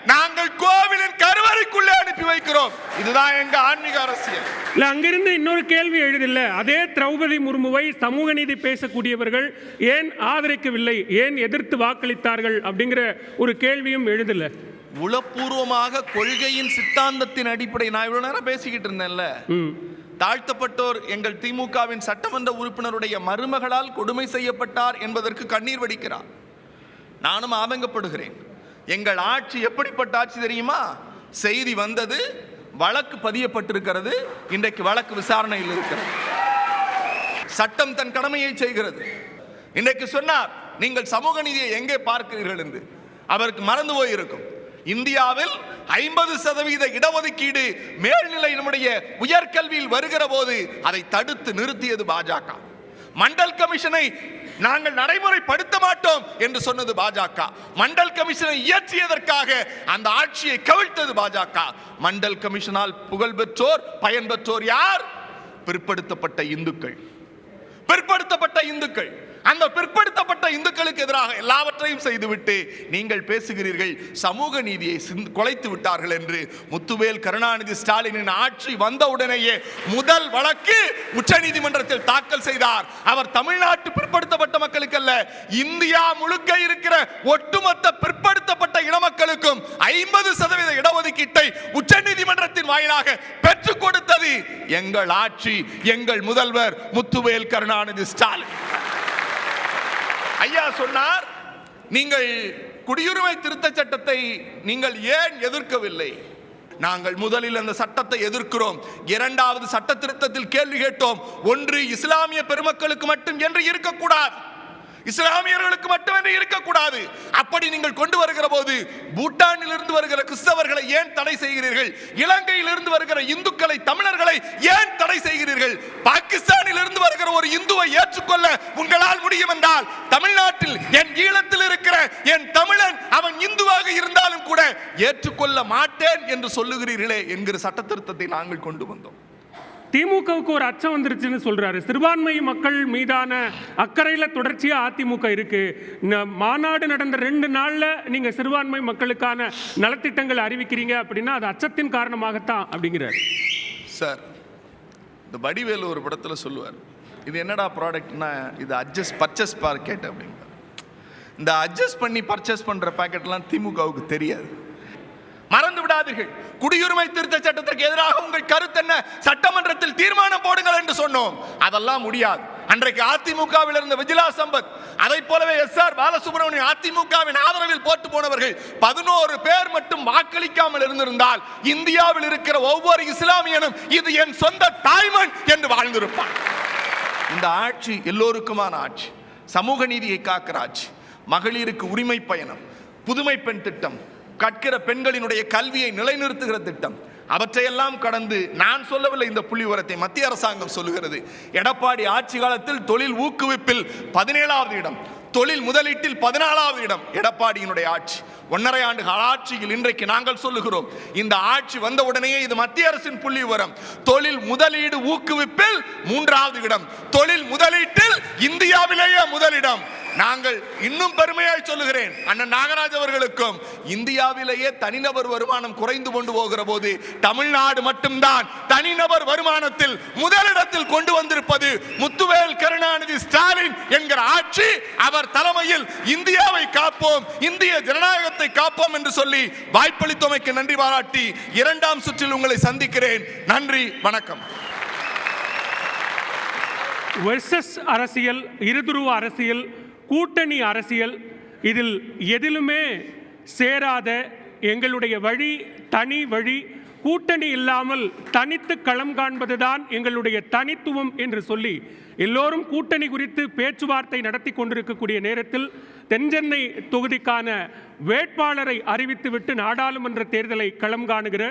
நாங்கள் கோவிலின் கருவறைக்குள்ளே அனுப்பி வைக்கிறோம். இதுதான் எங்க ஆன்மீக அரசியல். இல்ல, அங்கிருந்து இன்னொரு கேள்வி எழுதில்ல, அதே திரௌபதி முர்முவை சமூக நீதி பேசக்கூடியவர்கள் ஏன் ஆதரிக்கவில்லை, ஏன் எதிர்த்து வாக்களித்தார்கள் அப்படிங்கிற ஒரு கேள்வியும் எழுதல. உளப்பூர்வமாக கொள்கையின் சித்தாந்தத்தின் அடிப்படை நான் இவ்வளவு நேரம் பேசிக்கிட்டு இருந்தேன்ல, தாழ்த்தப்பட்டோர் எங்கள் திமுகவின் சட்டமன்ற உறுப்பினருடைய மருமகளால் கொடுமை செய்யப்பட்டார் என்பதற்கு கண்ணீர் வடிக்கிறார். நானும் ஆதங்கப்படுகிறேன். எங்கள் ஆட்சி எப்படிப்பட்ட ஆட்சி தெரியுமா? செய்தி வந்தது, வழக்கு பதியப்பட்டிருக்கிறது, இன்றைக்கு வழக்கு விசாரணையில் இருக்கிறது. சட்டம் தன் கடமையை செய்கிறது. இன்றைக்கு சொன்னார், நீங்கள் சமூக நீதியை எங்கே பார்க்கிறீர்கள் என்று. அவருக்கு மறந்து போயிருக்கும். இந்தியாவில் 50% இடஒதுக்கீடு மேல்நிலை நம்முடைய உயர்கல்வியில் வருகிற போது அதை தடுத்து நிறுத்தியது பாஜக. மண்டல் கமிஷனை நாங்கள் நடைமுறைப்படுத்த மாட்டோம் என்று சொன்னது பாஜக. மண்டல் கமிஷனை இயற்றியதற்காக அந்த ஆட்சியை கவிழ்த்தது பாஜக. மண்டல் கமிஷனால் புகழ் பெற்றோர், பயன் பெற்றோர் யார்? பிற்படுத்தப்பட்ட இந்துக்கள். பிற்படுத்தப்பட்ட இந்துக்கள். அந்த பிற்படுத்தப்பட்ட இந்துக்களுக்கு எதிராக எல்லாவற்றையும் செய்துவிட்டு நீங்கள் பேசுகிறீர்கள் சமூக நீதியை குலைத்து விட்டார்கள் என்று. முத்துவேல் கருணாநிதி ஸ்டாலினின் ஆட்சி வந்தவுடனேயே முதல் வழக்கு உச்சநீதிமன்றத்தில் தாக்கல் செய்தார். அவர் தமிழ்நாட்டு பிற்படுத்தப்பட்ட மக்களுக்கு அல்ல, இந்தியா முழுக்க இருக்கிற ஒட்டுமொத்த பிற்படுத்தப்பட்ட இனமக்களுக்கும் 50% இடஒதுக்கீட்டை உச்சநீதிமன்றத்தின் வாயிலாக பெற்றுக் கொடுத்தது எங்கள் ஆட்சி, எங்கள் முதல்வர் முத்துவேல் கருணாநிதி ஸ்டாலின். ஐயா சொன்னார், நீங்கள் குடியுரிமை திருத்த சட்டத்தை நீங்கள் ஏன் எதிர்க்கவில்லை? நாங்கள் முதலில் அந்த சட்டத்தை எதிர்க்கிறோம். இரண்டாவது சட்ட திருத்தத்தில் கேள்வி கேட்டோம். ஒன்று இஸ்லாமிய பெருமக்களுக்கு மட்டும் என்று இருக்கக்கூடாது, இஸ்லாமியர்களுக்கு மட்டுமே இருக்கக்கூடாது. அப்படி நீங்கள் கொண்டு வருகிற போது பூட்டானில் இருந்து வருகிற கிறிஸ்தவர்களை ஏன் தடை செய்கிறீர்கள்? இலங்கையில் இருந்து வருகிற இந்துக்களை, தமிழர்களை ஏன் தடை செய்கிறீர்கள்? பாகிஸ்தானில் இருந்து வருகிற ஒரு இந்துவை ஏற்றுக்கொள்ள உங்களால் முடியும் என்றால், தமிழ்நாட்டில் என் ஈழத்தில் இருக்கிற என் தமிழன் அவன் இந்துவாக இருந்தாலும் கூட ஏற்றுக்கொள்ள மாட்டேன் என்று சொல்லுகிறீர்களே என்கிற சட்ட திருத்தத்தை நாங்கள் கொண்டு வந்தோம். திமுகவுக்கு ஒரு அச்சம் வந்துருச்சுன்னு சொல்றாரு. சிறுபான்மை மக்கள் மீதான அக்கறையில் தொடர்ச்சியா அதிமுக இருக்கு. மாநாடு நடந்த 2 நாள்ல நீங்க சிறுபான்மை மக்களுக்கான நலத்திட்டங்கள் அறிவிக்கிறீங்க அப்படின்னா அது அச்சத்தின் காரணமாகத்தான் அப்படிங்கிறார். சார், இந்த வடிவேலு ஒரு படத்தில் சொல்லுவார், இது என்னடா ப்ராடக்ட்னா இது பர்ச்சேஸ் பாக்கெட் அப்படிங்க. இந்த அட்ஜஸ்ட் பண்ணி பர்ச்சேஸ் பண்ற பாக்கெட்லாம் திமுகவுக்கு தெரியாது. மறந்து விடாதீர்கள். குடியுரிமை திருத்த சட்டத்திற்கு எதிராக உங்கள் கருத்து என்ன? சட்டமன்றத்தில் தீர்மானம் போடுங்கள் என்று சொன்னோம். அதெல்லாம் முடியாது. அன்றைக்கு அதிமுகவில் இருந்த விஜிலா சம்பத், அதை போலவே எஸ்.ஆர். பாலசுப்ரமணியன் அதிமுகவின் ஆதரவில் போட்டு போனவர்கள் 11 பேர் மட்டும் வாக்களிக்காமல் இருந்திருந்தால் இந்தியாவில் இருக்கிற ஒவ்வொரு இஸ்லாமியனும் இது என் சொந்த தாய்மண் என்று வாழ்ந்திருப்பார். இந்த ஆட்சி எல்லோருக்குமான ஆட்சி, சமூக நீதியை காக்கிற ஆட்சி, மகளிருக்கு உரிமை பயணம், புதுமை பெண் திட்டம், கற்கிற பெண்களினுடைய கல்வியை நிலைநிறுத்துகிற திட்டம், அவற்றையெல்லாம் கடந்து நான் சொல்லவில்லை, இந்த புள்ளிவிவரத்தை மத்திய அரசாங்கம் சொல்லுகிறது. எடப்பாடி ஆட்சி காலத்தில் தொழில் ஊக்குவிப்பில் 17வது இடம், தொழில் முதலீட்டில் 14வது இடம் எடப்பாடியினுடைய ஆட்சி. 1.5 ஆண்டு ஆட்சியில் இன்றைக்கு நாங்கள் சொல்லுகிறோம், இந்த ஆட்சி வந்தவுடனேயே இது மத்திய அரசின் புள்ளி விவரம். தொழில் முதலீடு ஊக்குவிப்பில் 3வது இடம், தொழில் முதலீட்டில் இந்தியாவிலேயே முதலிடம். நாங்கள் இன்னும் பெருமையாய் சொல்லுகிறேன், அண்ணன் நாகராஜ் அவர்களுக்கும் இந்தியாவிலேயே தனிநபர் வருமானம் குறைந்து கொண்டு போகிற போது தமிழ்நாடு மட்டும்தான் தனிநபர் வருமானத்தில் முதலிடத்தில் கொண்டு வந்திருப்பது முத்துவேல் கருணாநிதி ஸ்டாலின் என்கிற ஆட்சி. அவர் தலைமையில் இந்தியாவை காப்போம், இந்திய ஜனநாயகத்தை காப்போம் என்று சொல்லி வாய்ப்பளித்தமைக்கு நன்றி பாராட்டி இரண்டாம் சுற்றில் உங்களை சந்திக்கிறேன். நன்றி, வணக்கம். வெர்சஸ் அரசியல், இருதுருவ அரசியல், கூட்டணி அரசியல், இதில் எதிலுமே சேராத எங்களுடைய வழி தனி வழி, கூட்டணி இல்லாமல் தனித்து களம் காண்பதுதான் எங்களுடைய தனித்துவம் என்று சொல்லி எல்லோரும் கூட்டணி குறித்து பேச்சுவார்த்தை நடத்தி கொண்டிருக்கக்கூடிய நேரத்தில் தென்சென்னை தொகுதிக்கான வேட்பாளரை அறிவித்துவிட்டு நாடாளுமன்ற தேர்தலை களம் காணுகிற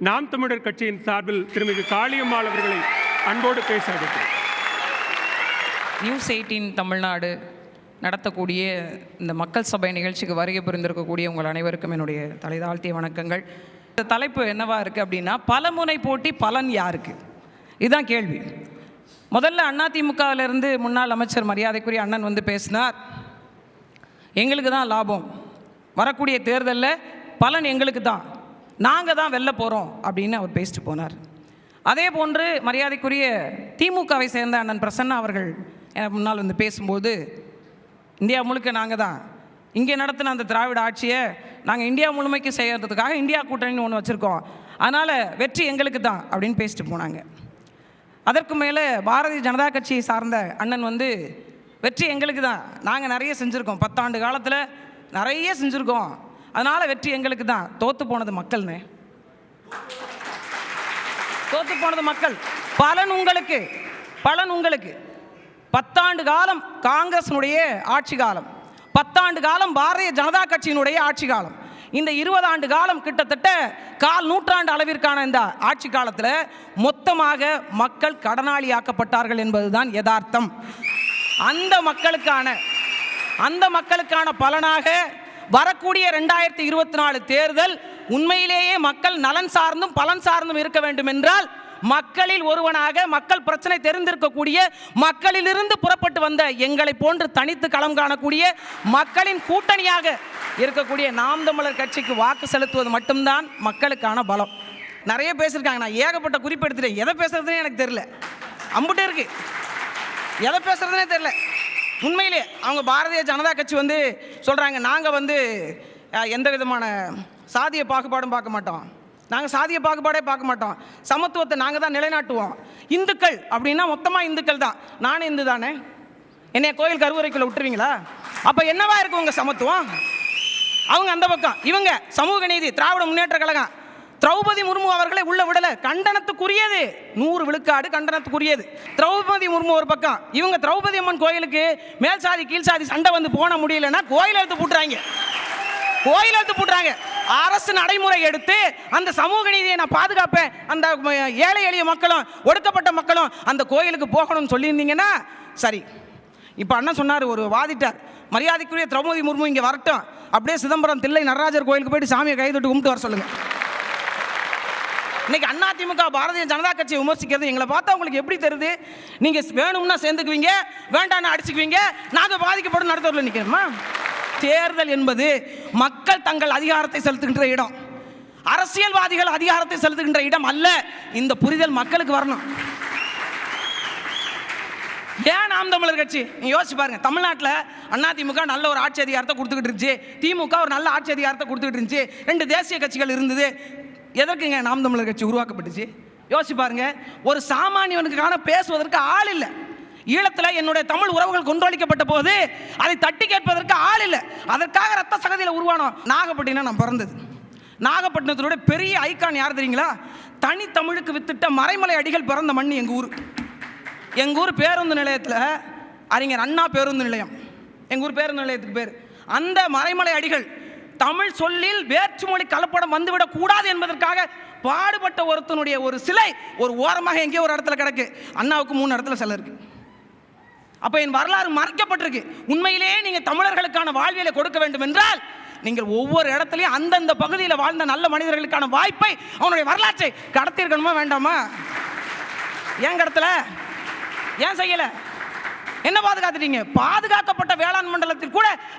நாம் தமிழர் கட்சியின் சார்பில் திருமிகு காளியம்மாள் அவர்களை அன்போடு பேச அழைக்கிறேன். நியூஸ் 18 தமிழ்நாடு நடத்தக்கூடிய இந்த மக்கள் சபை நிகழ்ச்சிக்கு வருகை புரிந்திருக்கக்கூடிய உங்கள் அனைவருக்கும் என்னுடைய தலைதாழ்த்திய வணக்கங்கள். இந்த தலைப்பு என்னவா இருக்குது அப்படின்னா, பலமுனை போட்டி பலன் யாருக்கு, இதுதான் கேள்வி. முதல்ல அதிமுகவிலிருந்து முன்னாள் அமைச்சர் மரியாதைக்குரிய அண்ணன் வந்து பேசினார், எங்களுக்கு தான் லாபம், வரக்கூடிய தேர்தலில் பலன் எங்களுக்கு தான், நாங்கள் தான் வெல்ல போகிறோம் அப்படின்னு அவர் பேசிட்டு போனார். அதே போன்று மரியாதைக்குரிய திமுகவை சேர்ந்த அண்ணன் பிரசன்னா அவர்கள் எனக்கு முன்னால் வந்து பேசும்போது, இந்தியா முழுக்க நாங்கள் தான், இங்கே நடத்தின அந்த திராவிட ஆட்சியை நாங்கள் இந்தியா முழுமைக்கு செய்கிறதுக்காக இந்தியா கூட்டணின்னு ஒன்று வச்சுருக்கோம், அதனால் வெற்றி எங்களுக்கு தான் அப்படின்னு பேசிட்டு போனாங்க. அதற்கு மேலே பாரதிய ஜனதா கட்சியை சார்ந்த அண்ணன் வந்து வெற்றி எங்களுக்கு தான், நாங்கள் நிறைய செஞ்சுருக்கோம், 10 ஆண்டு காலத்தில் நிறைய செஞ்சுருக்கோம், அதனால் வெற்றி எங்களுக்கு தான். தோற்று போனது மக்கள்னே, தோற்று போனது மக்கள். பலன் உங்களுக்கு, பலன் உங்களுக்கு. 10 ஆண்டு காலம் காங்கிரஸினுடைய ஆட்சி காலம், 10 ஆண்டு காலம் பாரதிய ஜனதா கட்சியினுடைய ஆட்சி காலம், இந்த 20 ஆண்டு காலம் கிட்டத்தட்ட கால் நூற்றாண்டு அளவிற்கான இந்த ஆட்சி காலத்தில் மொத்தமாக மக்கள் கடனாளியாக்கப்பட்டார்கள் என்பதுதான் யதார்த்தம். அந்த மக்களுக்கான பலனாக வரக்கூடிய 2024 தேர்தல் உண்மையிலேயே மக்கள் நலன் சார்ந்தும் பலன் சார்ந்தும் இருக்க வேண்டும் என்றால், மக்களில் ஒருவனாக, மக்கள் பிரச்சனை தெரிந்திருக்கக்கூடிய, மக்களிலிருந்து புறப்பட்டு வந்த எங்களை போன்று தனித்து களம் காணக்கூடிய மக்களின் கூட்டணியாக இருக்கக்கூடிய நாம் தமிழர் கட்சிக்கு வாக்கு செலுத்துவது மட்டும்தான் மக்களுக்கான பலம். நிறைய பேசியிருக்காங்க, நான் ஏகப்பட்ட குறிப்பு எடுத்துட்டேன், எதை பேசுறதுனே எனக்கு தெரியல, அம்புட்டே இருக்கு, எதை பேசுறதுனே தெரியல. உண்மையிலே அவங்க பாரதிய ஜனதா கட்சி வந்து சொல்கிறாங்க, நாங்கள் வந்து எந்த விதமான சாதிய பாகுபாடும் பார்க்க மாட்டோம், நாங்கள் சாதிய பாகுபாடே பார்க்க மாட்டோம், சமத்துவத்தை நாங்கள் தான் நிலைநாட்டுவோம், இந்துக்கள் அப்படின்னா மொத்தமாக இந்துக்கள் தான், நானும் இந்து தானே, என்னைய கோயில் கருவறைக்குள்ளே விட்டுருவீங்களா? அப்போ என்னவா இருக்கும் உங்கள் சமத்துவம்? அவங்க அந்த பக்கம், இவங்க சமூக நீதி, திராவிட முன்னேற்ற கழகம், திரௌபதி முர்மு அவர்களை உள்ள விடலை, கண்டனத்துக்குரியது, 100 விழுக்காடு கண்டனத்துக்குரியது. திரௌபதி முர்மு ஒரு பக்கம், இவங்க திரௌபதி அம்மன் கோயிலுக்கு மேல் சாதி கீழ் சாதி சண்டை வந்து போன முடியலன்னா கோயில் எடுத்து போட்டுறாங்க. அரசு நடைமுறை எடுத்து அந்த சமூக நீதியை நான் பாதுகாப்பேன், அந்த ஏழை எளிய மக்களும் ஒடுக்கப்பட்ட மக்களும் அந்த கோயிலுக்கு போகணும்னு சொல்லியிருந்தீங்கன்னா சரி. இப்போ அண்ணன் சொன்னார், ஒரு வாதிட்டார், மரியாதைக்குரிய திரௌபதி முர்மு இங்கே வரட்டும், அப்படியே சிதம்பரம் தில்லை நடராஜர் கோயிலுக்கு போயிட்டு சாமியை கை தொட்டு கும்பிட்டு வர சொல்லுங்க. இன்னைக்கு அதிமுக பாரதிய ஜனதா கட்சியை விமர்சிக்கிறது எங்களை பார்த்தா உங்களுக்கு எப்படி தெரியுது? நீங்க வேணும்னா சேர்ந்துக்குவீங்க, வேண்டாம்னா அடிச்சுக்குவீங்க, நாங்க பாதிக்கப்படும் நடத்தவர்கள் நிற்கிறோமா? தேர்தல் என்பது மக்கள் தங்கள் அதிகாரத்தை செலுத்துகின்ற இடம், அரசியல்வாதிகள் அதிகாரத்தை செலுத்துகின்ற இடம் அல்ல. இந்த புரிதல் மக்களுக்கு வரணும். ஏன் நாம் தமிழர் கட்சி யோசிச்சு பாருங்க, தமிழ்நாட்டில் அதிமுக நல்ல ஒரு ஆட்சி அதிகாரத்தை கொடுத்துக்கிட்டு இருந்துச்சு, திமுக ஒரு நல்ல ஆட்சி அதிகாரத்தை கொடுத்துக்கிட்டு இருந்துச்சு, 2 தேசிய கட்சிகள் இருந்தது. எதற்குங்க நாம் தமிழர் கட்சி உருவாக்கப்பட்டுச்சு? யோசிச்சு பாருங்க. ஒரு சாமானியனுக்கான பேசுவதற்கு ஆள் இல்லை. ஈழத்தில் என்னுடைய தமிழ் உறவுகள் கொண்டொழிக்கப்பட்ட போது அதை தட்டி கேட்பதற்கு ஆள் இல்லை. அதற்காக ரத்த சகதியில் உருவானோம். நாகப்பட்டினம் நான் பிறந்தது. நாகப்பட்டினத்தினுடைய பெரிய ஐக்கான் யார் தெரியுங்களா? தனி தமிழுக்கு வித்திட்ட மறைமலை அடிகள் பிறந்த மண் எங்கள் ஊர் பேருந்து நிலையத்தில் அறிஞர் அண்ணா பேருந்து நிலையம், எங்கள் ஊர் பேருந்து நிலையத்துக்கு பேர். அந்த மறைமலை அடிகள் தமிழ் சொல்லில் வேற்றுமொழி கலப்படம் வந்துவிடக் கூடாது என்பதற்காக பாடுபட்ட ஒருத்தனுடைய ஒரு சிலை ஒரு ஓரமாக எங்கேயோ ஒரு இடத்துல கிடக்கு. அண்ணாவுக்கு 3 இடத்துல சிலை இருக்கு. அப்போ என் வரலாறு மறைக்கப்பட்டிருக்கு. உண்மையிலேயே நீங்கள் தமிழர்களுக்கான வாழ்வியலை கொடுக்க வேண்டும் என்றால் நீங்கள் ஒவ்வொரு இடத்துலையும் அந்தந்த பகுதியில் வாழ்ந்த நல்ல மனிதர்களுக்கான வாய்ப்பை, அவனுடைய வரலாற்றை கடத்திருக்கணுமா வேண்டாமா? ஏன் கடத்தல? ஏன் செய்யலை? என்ன பாதுகாத்துட்டீங்க? பாதுகாக்கப்பட்ட வேளாண் மண்டலத்தில்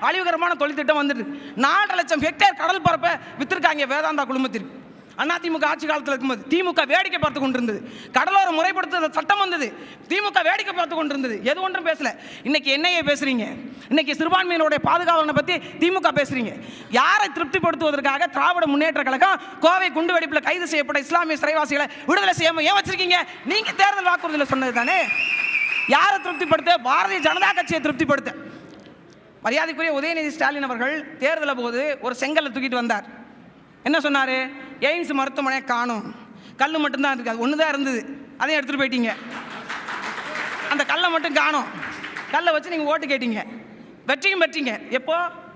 அழிவுகரமான தொழில் திட்டம் வந்துட்டு 4 லட்சம் ஹெக்டேர் கடல் பரப்பை வித்திருக்காங்க வேதாந்தா குழுமத்திற்கு. அதிமுக ஆட்சி காலத்தில் இருக்கும்போது திமுக வேடிக்கை பார்த்து கொண்டிருந்தது. கடலோர முறைப்படுத்துதல் சட்டம் வந்தது, திமுக வேடிக்கை பார்த்து கொண்டிருந்தது. எது ஒன்றும் பேசல. இன்னைக்கு என்னையே பேசுறீங்க, இன்னைக்கு சிறுபான்மையினுடைய பாதுகாவலனை பற்றி திமுக பேசுறீங்க. யாரை திருப்திப்படுத்துவதற்காக திராவிட முன்னேற்ற கழகம் கோவை குண்டுவெடிப்பில் கைது செய்யப்பட்ட இஸ்லாமிய சிறைவாசிகளை விடுதலை செய்யாம ஏன் வச்சிருக்கீங்க? நீங்க தேர்தல் வாக்குறுதியில் சொன்னது தானே. யாரை திருப்திப்படுத்த? பாரதிய ஜனதா கட்சியை திருப்திப்படுத்த. மரியாதைக்குரிய உதயநிதி ஸ்டாலின் அவர்கள் தேர்தலில் போது ஒரு செங்கல்லை தூக்கிட்டு வந்தார். என்ன சொன்னார்? எய்ம்ஸ் மருத்துவமனையை காணும், கல் மட்டும்தான் இருக்குது, ஒன்று தான் இருந்தது, அதையும் எடுத்துகிட்டு போயிட்டீங்க. அந்த கல்லை மட்டும் காணும், கல்லை வச்சு நீங்கள் ஓட்டு கேட்டீங்க, வெற்றியும் பெற்றீங்க. எப்போ?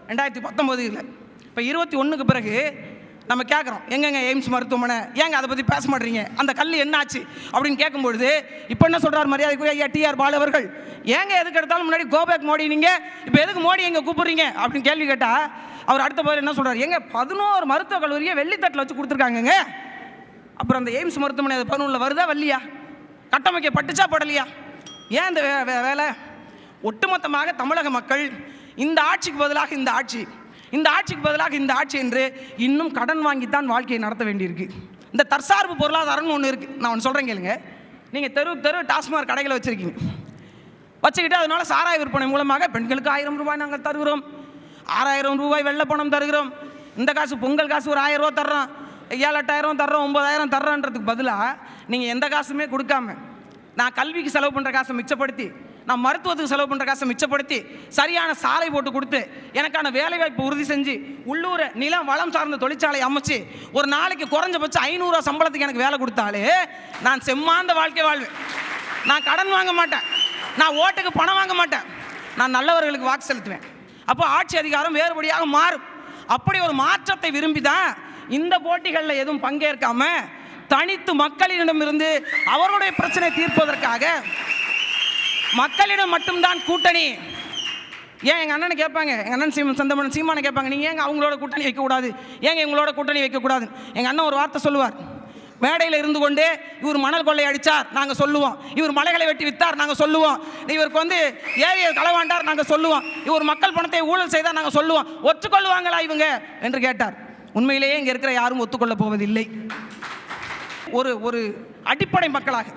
2019. இப்போ 21க்கு பிறகு நம்ம கேட்குறோம், எங்கெங்க எய்ம்ஸ் மருத்துவமனை, ஏங்க அதை பற்றி பேச மாட்டீங்க, அந்த கல் என்ன ஆச்சு அப்படின்னு கேட்கும்பொழுது இப்போ என்ன சொல்கிறார் மரியாதைக்குரிய ஐயா டிஆர் பாலு அவர்கள்? ஏங்க எதுக்கு எடுத்தாலும் முன்னாடி கோபேக் மோடி, நீங்கள் இப்போ எதுக்கு மோடி எங்கே கூப்பிட்றீங்க அப்படின்னு கேள்வி கேட்டால் அவர் அடுத்த பதில் என்ன சொல்கிறார்? எங்க 11 மருத்துவக் கல்லூரியை வெள்ளித்தட்டில் வச்சு கொடுத்துருக்காங்கங்க. அப்புறம் அந்த எய்ம்ஸ் மருத்துவமனை 11 வருதா வரலையா? கட்டமைக்கப்பட்டுச்சா படலையா? ஏன் இந்த வேலை? ஒட்டுமொத்தமாக தமிழக மக்கள் இந்த ஆட்சிக்கு பதிலாக இந்த ஆட்சி, இந்த ஆட்சிக்கு பதிலாக இந்த ஆட்சி என்று இன்னும் கடன் வாங்கித்தான் வாழ்க்கையை நடத்த வேண்டியிருக்கு. இந்த தற்சார்பு பொருளாதாரம்னு ஒன்று இருக்குது. நான் ஒன்று சொல்கிறேன் கேளுங்க. நீங்கள் தெரு டாஸ்மாக் கடைகளை வச்சுருக்கீங்க, வச்சுக்கிட்டு அதனால சாராய விற்பனை மூலமாக பெண்களுக்கு 1000 ரூபாய் நாங்கள் தருகிறோம், 6000 ரூபாய் வெள்ளை பணம் தருகிறோம், இந்த காசு பொங்கல் காசு ஒரு 1000 ரூபா தர்றோம், 7-8000 தர்றோம், 9000 தர்றோன்றதுக்கு பதிலாக நீங்கள் எந்த காசுமே கொடுக்காம நான் கல்விக்கு செலவு பண்ணுற காசை மிச்சப்படுத்தி, நான் மருத்துவத்துக்கு செலவு பண்ணுற காசை மிச்சப்படுத்தி, சரியான சாலை போட்டு கொடுத்து, எனக்கான வேலைவாய்ப்பு உறுதி செஞ்சு, உள்ளூர் நிலம் வளம் சார்ந்த தொழிற்சாலை அமைச்சு, ஒரு நாளைக்கு குறைஞ்சபட்சம் 500 ரூபா சம்பளத்துக்கு எனக்கு வேலை கொடுத்தாலே நான் செம்மாந்த வாழ்க்கை வாழ்வேன். நான் கடன் வாங்க மாட்டேன், நான் ஓட்டுக்கு பணம் வாங்க மாட்டேன், நான் நல்லவர்களுக்கு வாக்கு செலுத்துவேன். அப்போ ஆட்சி அதிகாரம் வேறுபடியாக மாறும். அப்படி ஒரு மாற்றத்தை விரும்பி தான் இந்த போட்டிகளில் எதுவும் பங்கேற்காம தனித்து மக்களிடமிருந்து அவருடைய பிரச்சனை தீர்ப்பதற்காக மக்களிடம் மட்டும்தான் கூட்டணி. ஏன் எங்கள் அண்ணனை கேட்பாங்க, எங்கள் அண்ணன் செந்தமன் சீமானை கேட்பாங்க, நீங்கள் ஏங்க அவங்களோட கூட்டணி வைக்கக்கூடாது, ஏங்க எங்களோட கூட்டணி வைக்கக்கூடாது? எங்கள் அண்ணன் ஒரு வார்த்தை சொல்லுவார், மேடையில் இருந்து கொண்டே இவர் மணல் கொள்ளை அடித்தார் நாங்கள் சொல்லுவோம், இவர் மலைகளை வெட்டி வித்தார் நாங்கள் சொல்லுவோம், இவருக்கு ஏரியை களவாண்டார் நாங்கள் சொல்லுவோம், இவர் மக்கள் பணத்தை ஊழல் செய்தார் நாங்கள் சொல்லுவோம். ஒத்துக்கொள்ளுவாங்களா இவங்க என்று கேட்டார். உண்மையிலேயே இங்கே இருக்கிற யாரும் ஒத்துக்கொள்ளப் போவதில்லை. ஒரு அடிப்படை மக்களாக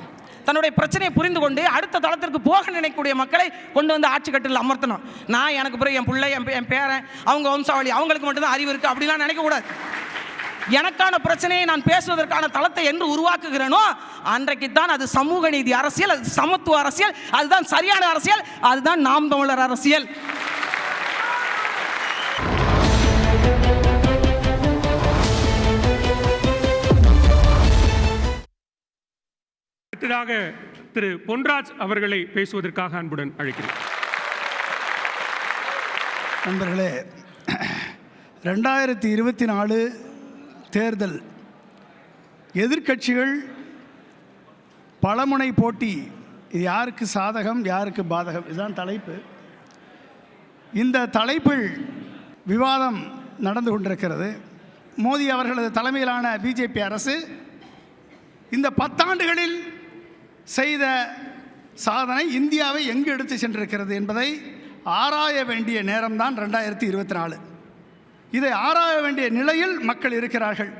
தன்னுடைய பிரச்சனையை புரிந்து கொண்டு அடுத்த தளத்திற்கு போக நினைக்கக்கூடிய மக்களை கொண்டு வந்து ஆட்சி கட்டில் அமர்த்தணும். நான் எனக்கு பிறகு என் பிள்ளை என் பேரன் அவங்க வம்சாவளி அவங்களுக்கு மட்டும்தான் அறிவு இருக்குது அப்படிலாம் நினைக்கக்கூடாது. எனக்கான பிரச்சனையை நான் பேசுவதற்கான தளத்தை என்று உருவாக்குகிறேனோ அன்றைக்குத்தான் அது சமூக நீதி அரசியல், அது சமத்துவ அரசியல், அதுதான் சரியான அரசியல், அதுதான் நாம் தமிழர் அரசியல். அடுத்ததாக திரு பொன்ராஜ் அவர்களை பேசுவதற்காக அன்புடன் அழைக்கிறேன். நண்பர்களே, 2024 தேர்தல் எதிர்க்கட்சிகள் பலமுனை போட்டி, இது யாருக்கு சாதகம் யாருக்கு பாதகம், இதுதான் தலைப்பு. இந்த தலைப்பில் விவாதம் நடந்து கொண்டிருக்கிறது. மோடி அவர்களது தலைமையிலான பிஜேபி அரசு இந்த 10 ஆண்டுகளில் செய்த சாதனை இந்தியாவை எங்கு எடுத்து சென்றிருக்கிறது என்பதை ஆராய வேண்டிய நேரம்தான் 2024. இதை ஆராய வேண்டிய நிலையில் மக்கள் இருக்கிறார்கள்.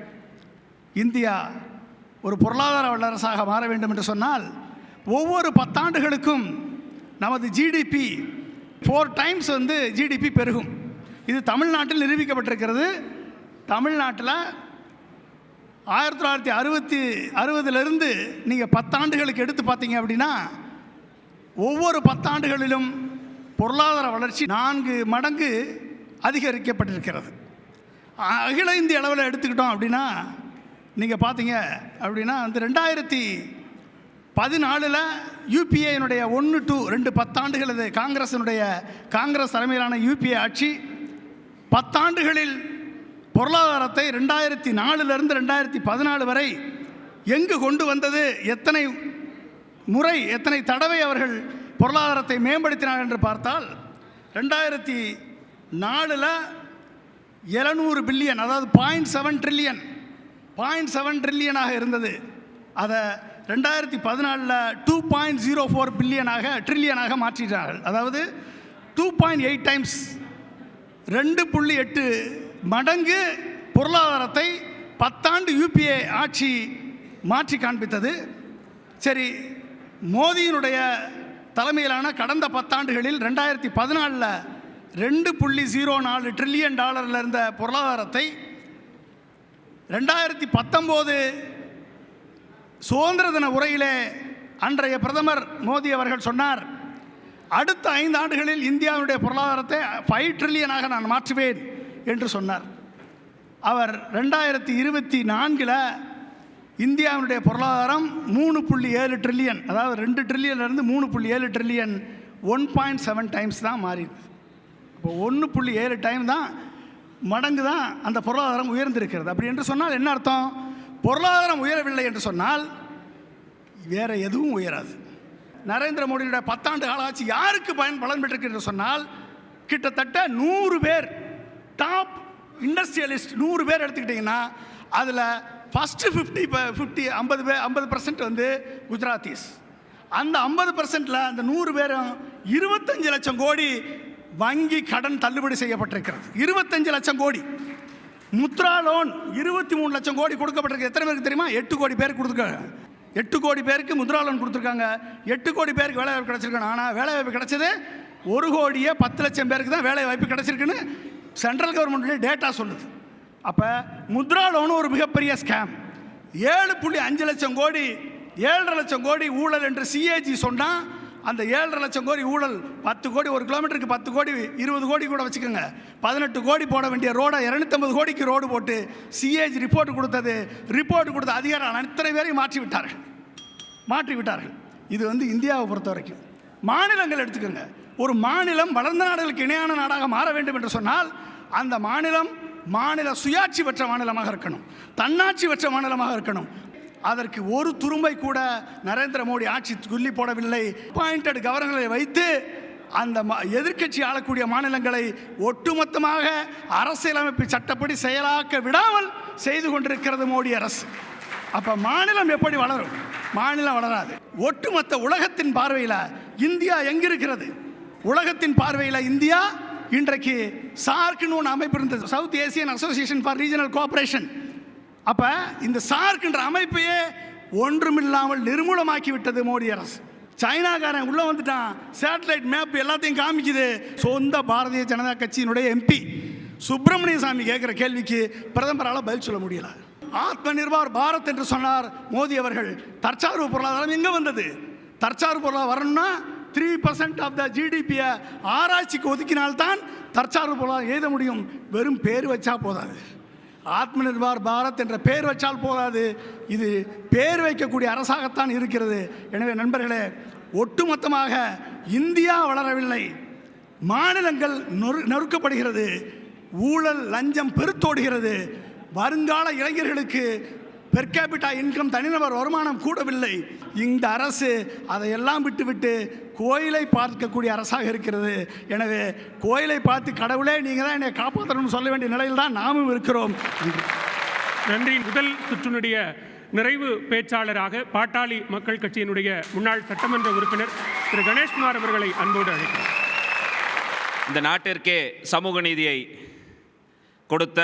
இந்தியா ஒரு பொருளாதார வல்லரசாக மாற வேண்டும் என்று சொன்னால் ஒவ்வொரு 10 ஆண்டுகளுக்கும் நமது ஜிடிபி 4 டைம்ஸ் ஜிடிபி பெருகும். இது தமிழ்நாட்டில் நிரூபிக்கப்பட்டிருக்கிறது. தமிழ்நாட்டில் 1960 நீங்கள் 10 ஆண்டுகளுக்கு எடுத்து பார்த்தீங்க அப்படின்னா ஒவ்வொரு 10 ஆண்டுகளிலும் பொருளாதார வளர்ச்சி 4 மடங்கு அதிகரிக்கப்பட்டிருக்கிறது. அகில இந்திய அளவில் எடுத்துக்கிட்டோம் அப்படின்னா நீங்கள் பார்த்தீங்க அப்படின்னா 2014 யூபிஏனுடைய 1 to 2 10 ஆண்டுகள் இது காங்கிரஸ் தலைமையிலான யூபிஏ ஆட்சி 10 ஆண்டுகளில் பொருளாதாரத்தை 2004 2014 வரை எங்கு கொண்டு வந்தது, எத்தனை முறை எத்தனை தடவை அவர்கள் பொருளாதாரத்தை மேம்படுத்தினார் என்று பார்த்தால் 2004 700 பில்லியன், அதாவது 0.7 ட்ரில்லியனாக இருந்தது. அதை 2014 2.04 ட்ரில்லியனாக மாற்றினார்கள். அதாவது 2.8 டைம்ஸ் 2.8 மடங்கு பொருளாதாரத்தை 10 ஆண்டு யூபிஏ ஆட்சி மாற்றி காண்பித்தது. சரி, மோடியினுடைய தலைமையிலான கடந்த 10 ஆண்டுகளில் 2014 $2.04 ட்ரில்லியன் இருந்த பொருளாதாரத்தை 2019 சுதந்திர தின உரையிலே அன்றைய பிரதமர் மோடி அவர்கள் சொன்னார், அடுத்த 5 ஆண்டுகளில் இந்தியாவுடைய பொருளாதாரத்தை 5 ட்ரில்லியனாக நான் மாற்றுவேன் என்று சொன்னார். அவர் 2024 இந்தியாவுடைய பொருளாதாரம் 3.7 ட்ரில்லியன், அதாவது 2 ட்ரில்லியன்லேருந்து 3.7 ட்ரில்லியன் 1.7 டைம்ஸ் தான் மாறிடுது. இப்போ 1.7 டைம் தான் மடங்கு தான் அந்த பொருளாதாரம் உயர்ந்திருக்கிறது. அப்படி என்று சொன்னால் என்ன அர்த்தம்? பொருளாதாரம் உயரவில்லை என்று சொன்னால் வேற எதுவும் உயராது. நரேந்திர மோடியுடைய 10 ஆண்டு கால ஆட்சி யாருக்கு பலன் பெற்றிருக்கு என்று சொன்னால், கிட்டத்தட்ட 100 பேர் டாப் இண்டஸ்ட்ரியலிஸ்ட் 100 பேர் எடுத்துக்கிட்டிங்கன்னா அதில் ஃபஸ்ட்டு 50% வந்து குஜராத்திஸ். அந்த 50%ல் அந்த 100 பேரும் 25 லட்சம் கோடி வங்கி கடன் தள்ளுபடி செய்யப்பட்டிருக்கிறது. 25 லட்சம் கோடி. முத்ரா லோன் 23 லட்சம் கோடி கொடுக்கப்பட்டிருக்கு. எத்தனை பேருக்கு தெரியுமா? 8 கோடி பேருக்கு கொடுத்துருக்காங்க. 8 கோடி பேருக்கு முத்ரா லோன் கொடுத்துருக்காங்க. 8 கோடி பேருக்கு வேலைவாய்ப்பு கிடச்சிருக்காங்க. ஆனால் வேலைவாய்ப்பு கிடைச்சது 1,10,00,000 பேருக்கு தான் வேலைவாய்ப்பு கிடச்சிருக்குன்னு சென்ட்ரல் கவர்மெண்ட்டுடைய டேட்டா சொல்லுது. அப்போ முத்ரா லோன் ஒரு மிகப்பெரிய ஸ்கேம். 7.5 லட்சம் கோடி 7.5 லட்சம் கோடி ஊழல் என்று சிஏஜி சொன்னால், அந்த 7.5 லட்சம் கோடி ஊழல் 10 கோடி, ஒரு கிலோமீட்டருக்கு 10 கோடி 20 கோடி கூட வச்சுக்கோங்க. 18 கோடி போட வேண்டிய ரோடை 250 கோடிக்கு ரோடு போட்டு சிஏஜி ரிப்போர்ட் கொடுத்த அதிகாரிகள் அத்தனை பேரையும் மாற்றி விட்டார்கள். இது வந்து இந்தியாவை பொறுத்த வரைக்கும். மாநிலங்கள் எடுத்துக்கோங்க. ஒரு மாநிலம் வளர்ந்த நாடுகளுக்கு இணையான நாடாக மாற வேண்டும் என்று சொன்னால் அந்த மாநில சுயாட்சி பெற்ற மாநிலமாக இருக்கணும், தன்னாட்சி பெற்ற மாநிலமாக இருக்கணும். அதற்கு ஒரு துரும்பை கூட நரேந்திர மோடி ஆட்சி துள்ளி போடவில்லை. அப்பாயிண்டட் கவர்னர்களை வைத்து அந்த எதிர்க்கட்சி ஆளக்கூடிய மாநிலங்களை ஒட்டுமொத்தமாக அரசியலமைப்பு சட்டப்படி செயலாக்க விடாமல் செய்து கொண்டிருக்கிறது மோடி அரசு. அப்போ மாநிலம் எப்படி வளரும்? மாநிலம் வளராது. ஒட்டுமொத்த உலகத்தின் பார்வையில் இந்தியா எங்கிருக்கிறது? உலகத்தின் பார்வையில் இந்தியா இன்றைக்கு சார்க்னு ஒன்று அமைப்பு இருந்தது, south Asian association for regional cooperation. அப்போ இந்த சார்க் என்ற அமைப்பையே ஒன்றுமில்லாமல் நிர்மூலமாக்கி விட்டது மோடி அரசு. சைனாக்காரன் உள்ளே வந்துட்டான், சேட்டலைட் மேப் எல்லாத்தையும் காமிக்குது. சொந்த பாரதிய ஜனதா கட்சியினுடைய எம்பி சுப்பிரமணிய சாமி கேட்குற கேள்விக்கு பிரதமரால் பதில் சொல்ல முடியல. ஆத்ம நிர்பார் பாரத் என்று சொன்னார் மோடி அவர்கள். தற்சார்பு பொருளாதாரம் எங்கே வந்தது? தற்சார்பு பொருளாதாரம் வரணும்னா 3% ஆஃப் த ஜிடிபியை ஆராய்ச்சிக்கு ஒதுக்கினால்தான் தற்சார்பு பொருளாதாரம் எழுத முடியும். வெறும் பேர் வச்சா போதாது. ஆத்ம நிர்பார் பாரத் என்ற பெயர் வச்சால் போதாது, இது பேர் வைக்கக்கூடிய அரசாகத்தான் இருக்கிறது. எனவே நண்பர்களே, ஒட்டுமொத்தமாக இந்தியா வளரவில்லை, மாநிலங்கள் நொறுக்கப்படுகிறது, ஊழல் லஞ்சம் பெருத்தோடுகிறது, வருங்கால இளைஞர்களுக்கு பெர் கேபிட்டா இன்கம் தனிநபர் வருமானம் கூடவில்லை. இந்த அரசு அதையெல்லாம் விட்டுவிட்டு கோயிலை பார்க்கக்கூடிய அரசாக இருக்கிறது. எனவே கோயிலை பார்த்து கடவுளே நீங்கள் தான் என்னை காப்பாற்றணும்னு சொல்ல வேண்டிய நிலையில் தான் நாமும் இருக்கிறோம். நன்றி. முதல் சுற்றினுடைய நிறைவு பேச்சாளராக பாட்டாளி மக்கள் கட்சியினுடைய முன்னாள் சட்டமன்ற உறுப்பினர் திரு கணேஷ்குமார் அவர்களை அன்போடு அழைக்கிறேன். இந்த நாட்டிற்கே சமூக நீதியை கொடுத்த,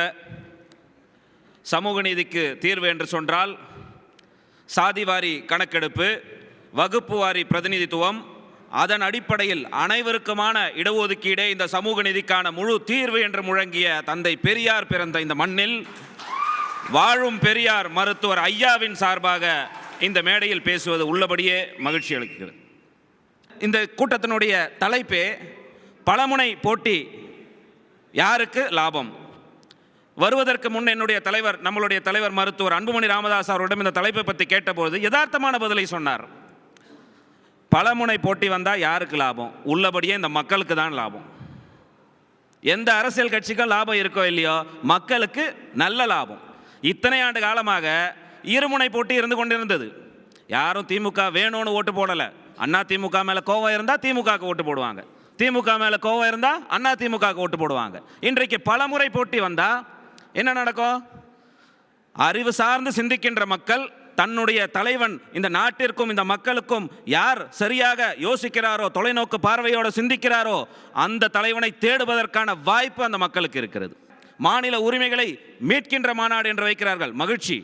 சமூக நீதிக்கு தீர்வு என்று சொன்னால் சாதிவாரி கணக்கெடுப்பு, வகுப்பு வாரி பிரதிநிதித்துவம், அதன் அடிப்படையில் அனைவருக்குமான இடஒதுக்கீடே இந்த சமூக நீதிக்கான முழு தீர்வு என்று முழங்கிய தந்தை பெரியார் பிறந்த இந்த மண்ணில் வாழும் பெரியார் மருத்துவர் ஐயாவின் சார்பாக இந்த மேடையில் பேசுவது உள்ளபடியே மகிழ்ச்சி அளிக்கிறது. இந்த கூட்டத்தினுடைய தலைப்பே பலமுனை போட்டி, யாருக்கு லாபம். வருவதற்கு முன் நம்மளுடைய தலைவர் மருத்துவர் அன்புமணி ராமதாஸ் அவரிடம் இந்த தலைப்பை பற்றி கேட்டபோது யதார்த்தமான பதிலை சொன்னார். பலமுனை போட்டி வந்தால் யாருக்கு லாபம்? உள்ளபடியே இந்த மக்களுக்கு தான் லாபம். எந்த அரசியல் கட்சிக்கும் லாபம் இருக்கோ இல்லையோ, மக்களுக்கு நல்ல லாபம். இத்தனை ஆண்டு காலமாக இருமுனை போட்டி இருந்து கொண்டிருந்தது. யாரும் திமுக வேணும்னு ஓட்டு போடலை. அண்ணா திமுக மேலே கோவம் இருந்தால் திமுகவுக்கு ஓட்டு போடுவாங்க, திமுக மேலே கோவம் இருந்தால் அண்ணா திமுகவுக்கு ஓட்டு போடுவாங்க. இன்றைக்கு பலமுறை போட்டி வந்தால் என்ன நடக்கும்? அறிவு சார்ந்து சிந்திக்கின்ற மக்கள் தன்னுடைய தலைவன் இந்த நாட்டிற்கும் இந்த மக்களுக்கும் யார் சரியாக யோசிக்கிறாரோ, தொலைநோக்கு பார்வையோடு சிந்திக்கிறாரோ, அந்த தலைவனை தேடுவதற்கான வாய்ப்பு அந்த மக்களுக்கு இருக்கிறது. மாநில உரிமைகளை மீட்கின்ற மாநாடு என்று வைக்கிறார்கள், மகிழ்ச்சி.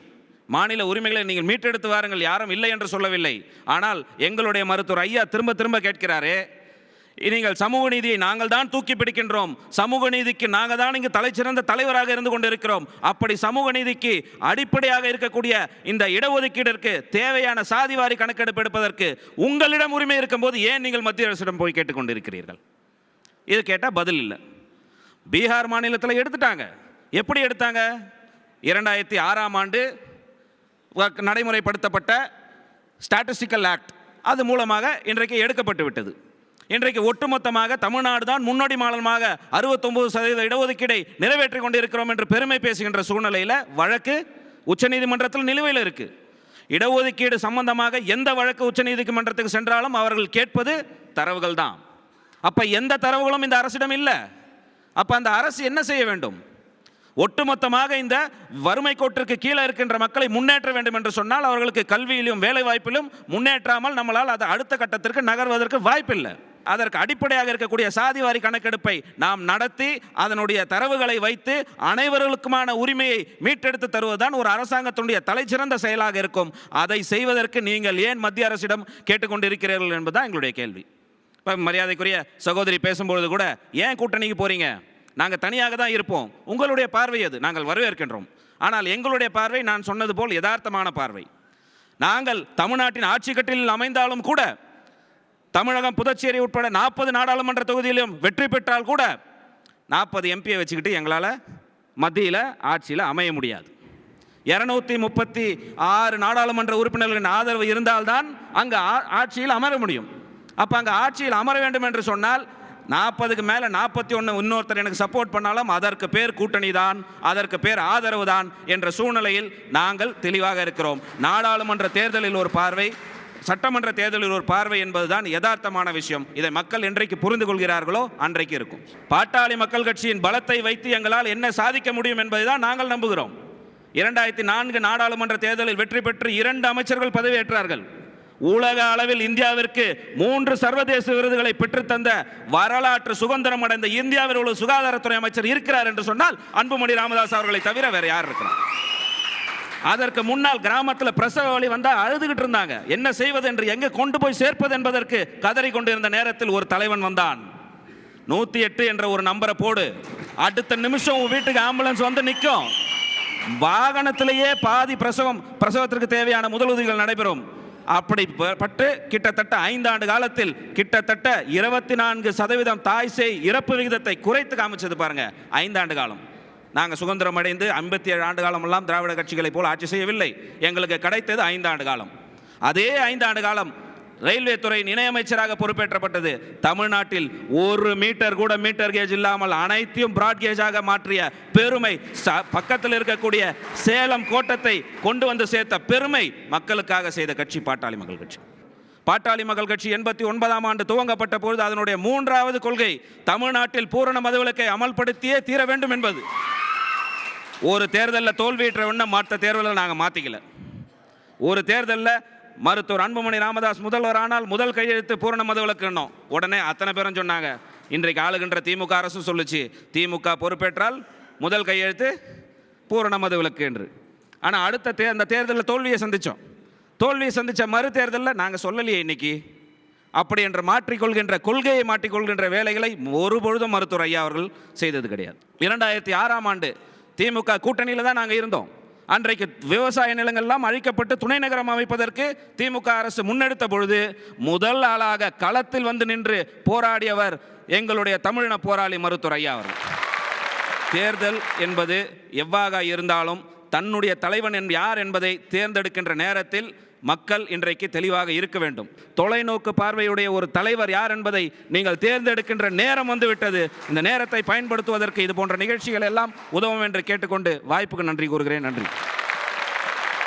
மாநில உரிமைகளை நீங்கள் மீட்டெடுத்து வாருங்கள், யாரும் இல்லை என்று சொல்லவில்லை. ஆனால் எங்களுடைய மருத்துவர் ஐயா திரும்ப திரும்ப கேட்கிறாரே, நீங்கள் சமூக நீதியை நாங்கள் தான் தூக்கி பிடிக்கின்றோம், சமூக நீதிக்கு நாங்கள் தான் இங்கு தலைச்சிறந்த தலைவராக இருந்து கொண்டிருக்கிறோம். அப்படி சமூக நீதிக்கு அடிப்படையாக இருக்கக்கூடிய இந்த இடஒதுக்கீடிற்கு தேவையான சாதிவாரி கணக்கெடுப்பு எடுப்பதற்கு உங்களிடம் உரிமை இருக்கும்போது ஏன் நீங்கள் மத்திய அரசிடம் போய் கேட்டுக்கொண்டிருக்கிறீர்கள்? இது கேட்டால் பதில் இல்லை. பீகார் மாநிலத்தில் எடுத்துட்டாங்க. எப்படி எடுத்தாங்க? 2006ஆம் ஆண்டு நடைமுறைப்படுத்தப்பட்ட ஸ்டாட்டிஸ்டிக்கல் ஆக்ட், அது மூலமாக இன்றைக்கு எடுக்கப்பட்டு விட்டது. இன்றைக்கு ஒட்டுமொத்தமாக தமிழ்நாடு தான் முன்னோடி மாநிலமாக 69% இடஒதுக்கீடை நிறைவேற்றி கொண்டிருக்கிறோம் என்று பெருமை பேசுகின்ற சூழ்நிலையில் வழக்கு உச்சநீதிமன்றத்தில் நிலுவையில் இருக்கு. இடஒதுக்கீடு சம்பந்தமாக எந்த வழக்கு உச்சநீதிமன்றத்துக்கு சென்றாலும் அவர்கள் கேட்பது தரவுகள் தான். அப்ப எந்த தரவுகளும் இந்த அரசிடம் இல்லை. அப்ப அந்த அரசு என்ன செய்ய வேண்டும்? ஒட்டுமொத்தமாக இந்த வறுமை கோட்டிற்கு கீழே இருக்கின்ற மக்களை முன்னேற்ற வேண்டும் என்று சொன்னால் அவர்களுக்கு கல்வியிலும் வேலை வாய்ப்பிலும் முன்னேற்றாமல் நம்மளால் அதை அடுத்த கட்டத்திற்கு நகர்வதற்கு வாய்ப்பில்லை. அதற்கு அடிப்படையாக இருக்கக்கூடிய சாதிவாரி கணக்கெடுப்பை நாம் நடத்தி அதனுடைய தரவுகளை வைத்து அனைவர்களுக்குமான உரிமையை மீட்டெடுத்து தருவதுதான் ஒரு அரசாங்கத்தினுடைய தலைச்சிறந்த செயலாக இருக்கும். அதை செய்வதற்கு நீங்கள் ஏன் மத்திய அரசிடம் கேட்டுக்கொண்டிருக்கிறீர்கள் என்பதுதான் எங்களுடைய கேள்வி. இப்போ மரியாதைக்குரிய சகோதரி பேசும்பொழுது கூட ஏன் கூட்டணிக்கு போறீங்க, நாங்கள் தனியாக தான் இருப்போம், உங்களுடைய பார்வை அது நாங்கள் வரவேற்கின்றோம். ஆனால் எங்களுடைய பார்வை நான் சொன்னது போல் யதார்த்தமான பார்வை. நாங்கள் தமிழ்நாட்டின் ஆட்சி கட்டிலில் அமைந்தாலும் கூட, தமிழகம் புதுச்சேரி உட்பட 40 நாடாளுமன்ற தொகுதியிலும் வெற்றி பெற்றால் கூட 40 எம்பியை வச்சுக்கிட்டு எங்களால் மத்தியில் ஆட்சியில் அமைய முடியாது. 236 நாடாளுமன்ற உறுப்பினர்களின் ஆதரவு இருந்தால்தான் அங்கே ஆட்சியில் அமர முடியும். அப்போ அங்கே ஆட்சியில் அமர வேண்டும் என்று சொன்னால் 40க்கு மேலே 41 இன்னொருத்தர் எனக்கு சப்போர்ட் பண்ணாலும் அதற்கு பேர் கூட்டணி தான், அதற்கு பேர் ஆதரவு தான் என்ற சூழ்நிலையில் நாங்கள் தெளிவாக இருக்கிறோம். நாடாளுமன்ற தேர்தலில் ஒரு பார்வை, சட்டமன்ற தேர்தலில் ஒரு பார்வை என்பதுதான் யதார்த்தமான விஷயம். இதை மக்கள் என்றைக்கு புரிந்து கொள்கிறார்களோ அன்றைக்கு இருக்கும். பாட்டாளி மக்கள் கட்சியின் பலத்தை வைத்து எங்களால் என்ன சாதிக்க முடியும் என்பதை தான் நாங்கள் நம்புகிறோம். 2004 நாடாளுமன்ற தேர்தலில் வெற்றி பெற்று 2 அமைச்சர்கள் பதவியேற்றார்கள். உலக அளவில் இந்தியாவிற்கு 3 சர்வதேச விருதுகளை பெற்றுத்தந்த வரலாற்று சுதந்திரம் அடைந்த இந்தியாவில் உள்ள சுகாதாரத்துறை அமைச்சர் இருக்கிறார் என்று சொன்னால் அன்புமணி ராமதாஸ் அவர்களை தவிர வேற யார் இருக்கிறார்? அதற்கு முன்னால் கிராமத்தில் பிரசவ வலி வந்தால் அழுதுகிட்டு இருந்தாங்க. என்ன செய்வது என்று, எங்கே கொண்டு போய் சேர்ப்பது என்பதற்கு கதறி கொண்டிருந்த நேரத்தில் ஒரு தலைவன் வந்தான். 108 என்ற ஒரு நம்பரை போடு, அடுத்த நிமிஷம் வீட்டுக்கு ஆம்புலன்ஸ் வந்து நிற்கும். வாகனத்திலேயே பாதி பிரசவத்திற்கு தேவையான முதலுதவிகள் நடைபெறும். அப்படி பட்டு கிட்டத்தட்ட 5 ஆண்டு காலத்தில் கிட்டத்தட்ட 24% தாய் சேய் இறப்பு விகிதத்தை குறைத்து காமிச்சது பாருங்க. 5 ஆண்டு காலம் நாங்கள் சுதந்திரம் அடைந்து 57 ஆண்டு காலம் எல்லாம் திராவிட கட்சிகளை போல் ஆட்சி செய்யவில்லை. எங்களுக்கு கிடைத்தது 5 ஆண்டு காலம். அதே 5 ஆண்டு காலம் ரயில்வே துறை இணையமைச்சராக பொறுப்பேற்றப்பட்டது. தமிழ்நாட்டில் 1 மீட்டர் கூட மீட்டர் கேஜ் இல்லாமல் அனைத்தையும் பிராட் கேஜாக மாற்றிய பெருமை, பக்கத்தில் இருக்கக்கூடிய சேலம் கோட்டத்தை கொண்டு வந்து சேர்த்த பெருமை மக்களுக்காக செய்த கட்சி பாட்டாளி மக்கள் கட்சி. பாட்டாளி மக்கள் கட்சி 89ஆம் ஆண்டு துவங்கப்பட்ட பொழுது அதனுடைய 3வது கொள்கை தமிழ்நாட்டில் பூரண மதுவிலக்கை அமல்படுத்தியே தீர வேண்டும் என்பது. ஒரு தேர்தலில் தோல்வியுற்ற வண்ணம் மற்ற தேர்தலில் நாங்கள் மாற்றிக்கல. ஒரு தேர்தலில் மருத்துவர் அன்புமணி ராமதாஸ் முதல்வர் ஆனால் முதல் கையெழுத்து பூரண மதுவிலக்குன்னோம். உடனே அத்தனை பேரும் சொன்னாங்க. இன்றைக்கு ஆளுகின்ற திமுக அரசு சொல்லுச்சு, திமுக பொறுப்பேற்றால் முதல் கையெழுத்து பூரண மதுவிலக்கு என்று. ஆனால் அடுத்த அந்த தேர்தலில் தோல்வியை சந்தித்த மறு தேர்தலில் நாங்கள் சொல்லலையே இன்னைக்கு அப்படி என்று மாற்றிக்கொள்கின்ற கொள்கையை மாற்றிக்கொள்கின்ற வேலைகளை ஒருபொழுதும் மருத்துவர் ஐயா அவர்கள் செய்தது கிடையாது. 2006ஆம் ஆண்டு திமுக கூட்டணியில் தான் நாங்கள் இருந்தோம். அன்றைக்கு விவசாய நிலங்கள்லாம் அழிக்கப்பட்டு துணை நகரம் அமைப்பதற்கு திமுக அரசு முன்னெடுத்த பொழுது முதல் ஆளாக களத்தில் வந்து நின்று போராடியவர் எங்களுடைய தமிழின போராளி மருத்துவர் ஐயா அவர்கள். தேர்தல் என்பது எவ்வாறு இருந்தாலும் தன்னுடைய தலைவன் யார் என்பதை தேர்ந்தெடுக்கின்ற நேரத்தில் மக்கள் இன்றைக்கு தெளிவாக இருக்க வேண்டும். தொலைநோக்கு பார்வையுடைய ஒரு தலைவர் யார் என்பதை நீங்கள் தேர்ந்தெடுக்கின்ற நேரம் வந்துவிட்டது. இந்த நேரத்தை பயன்படுத்துவதற்கு இது போன்ற நிகழ்ச்சிகள் எல்லாம் உதவும் என்று கேட்டுக்கொண்டு வாய்ப்புக்கு நன்றி கூறுகிறேன். நன்றி.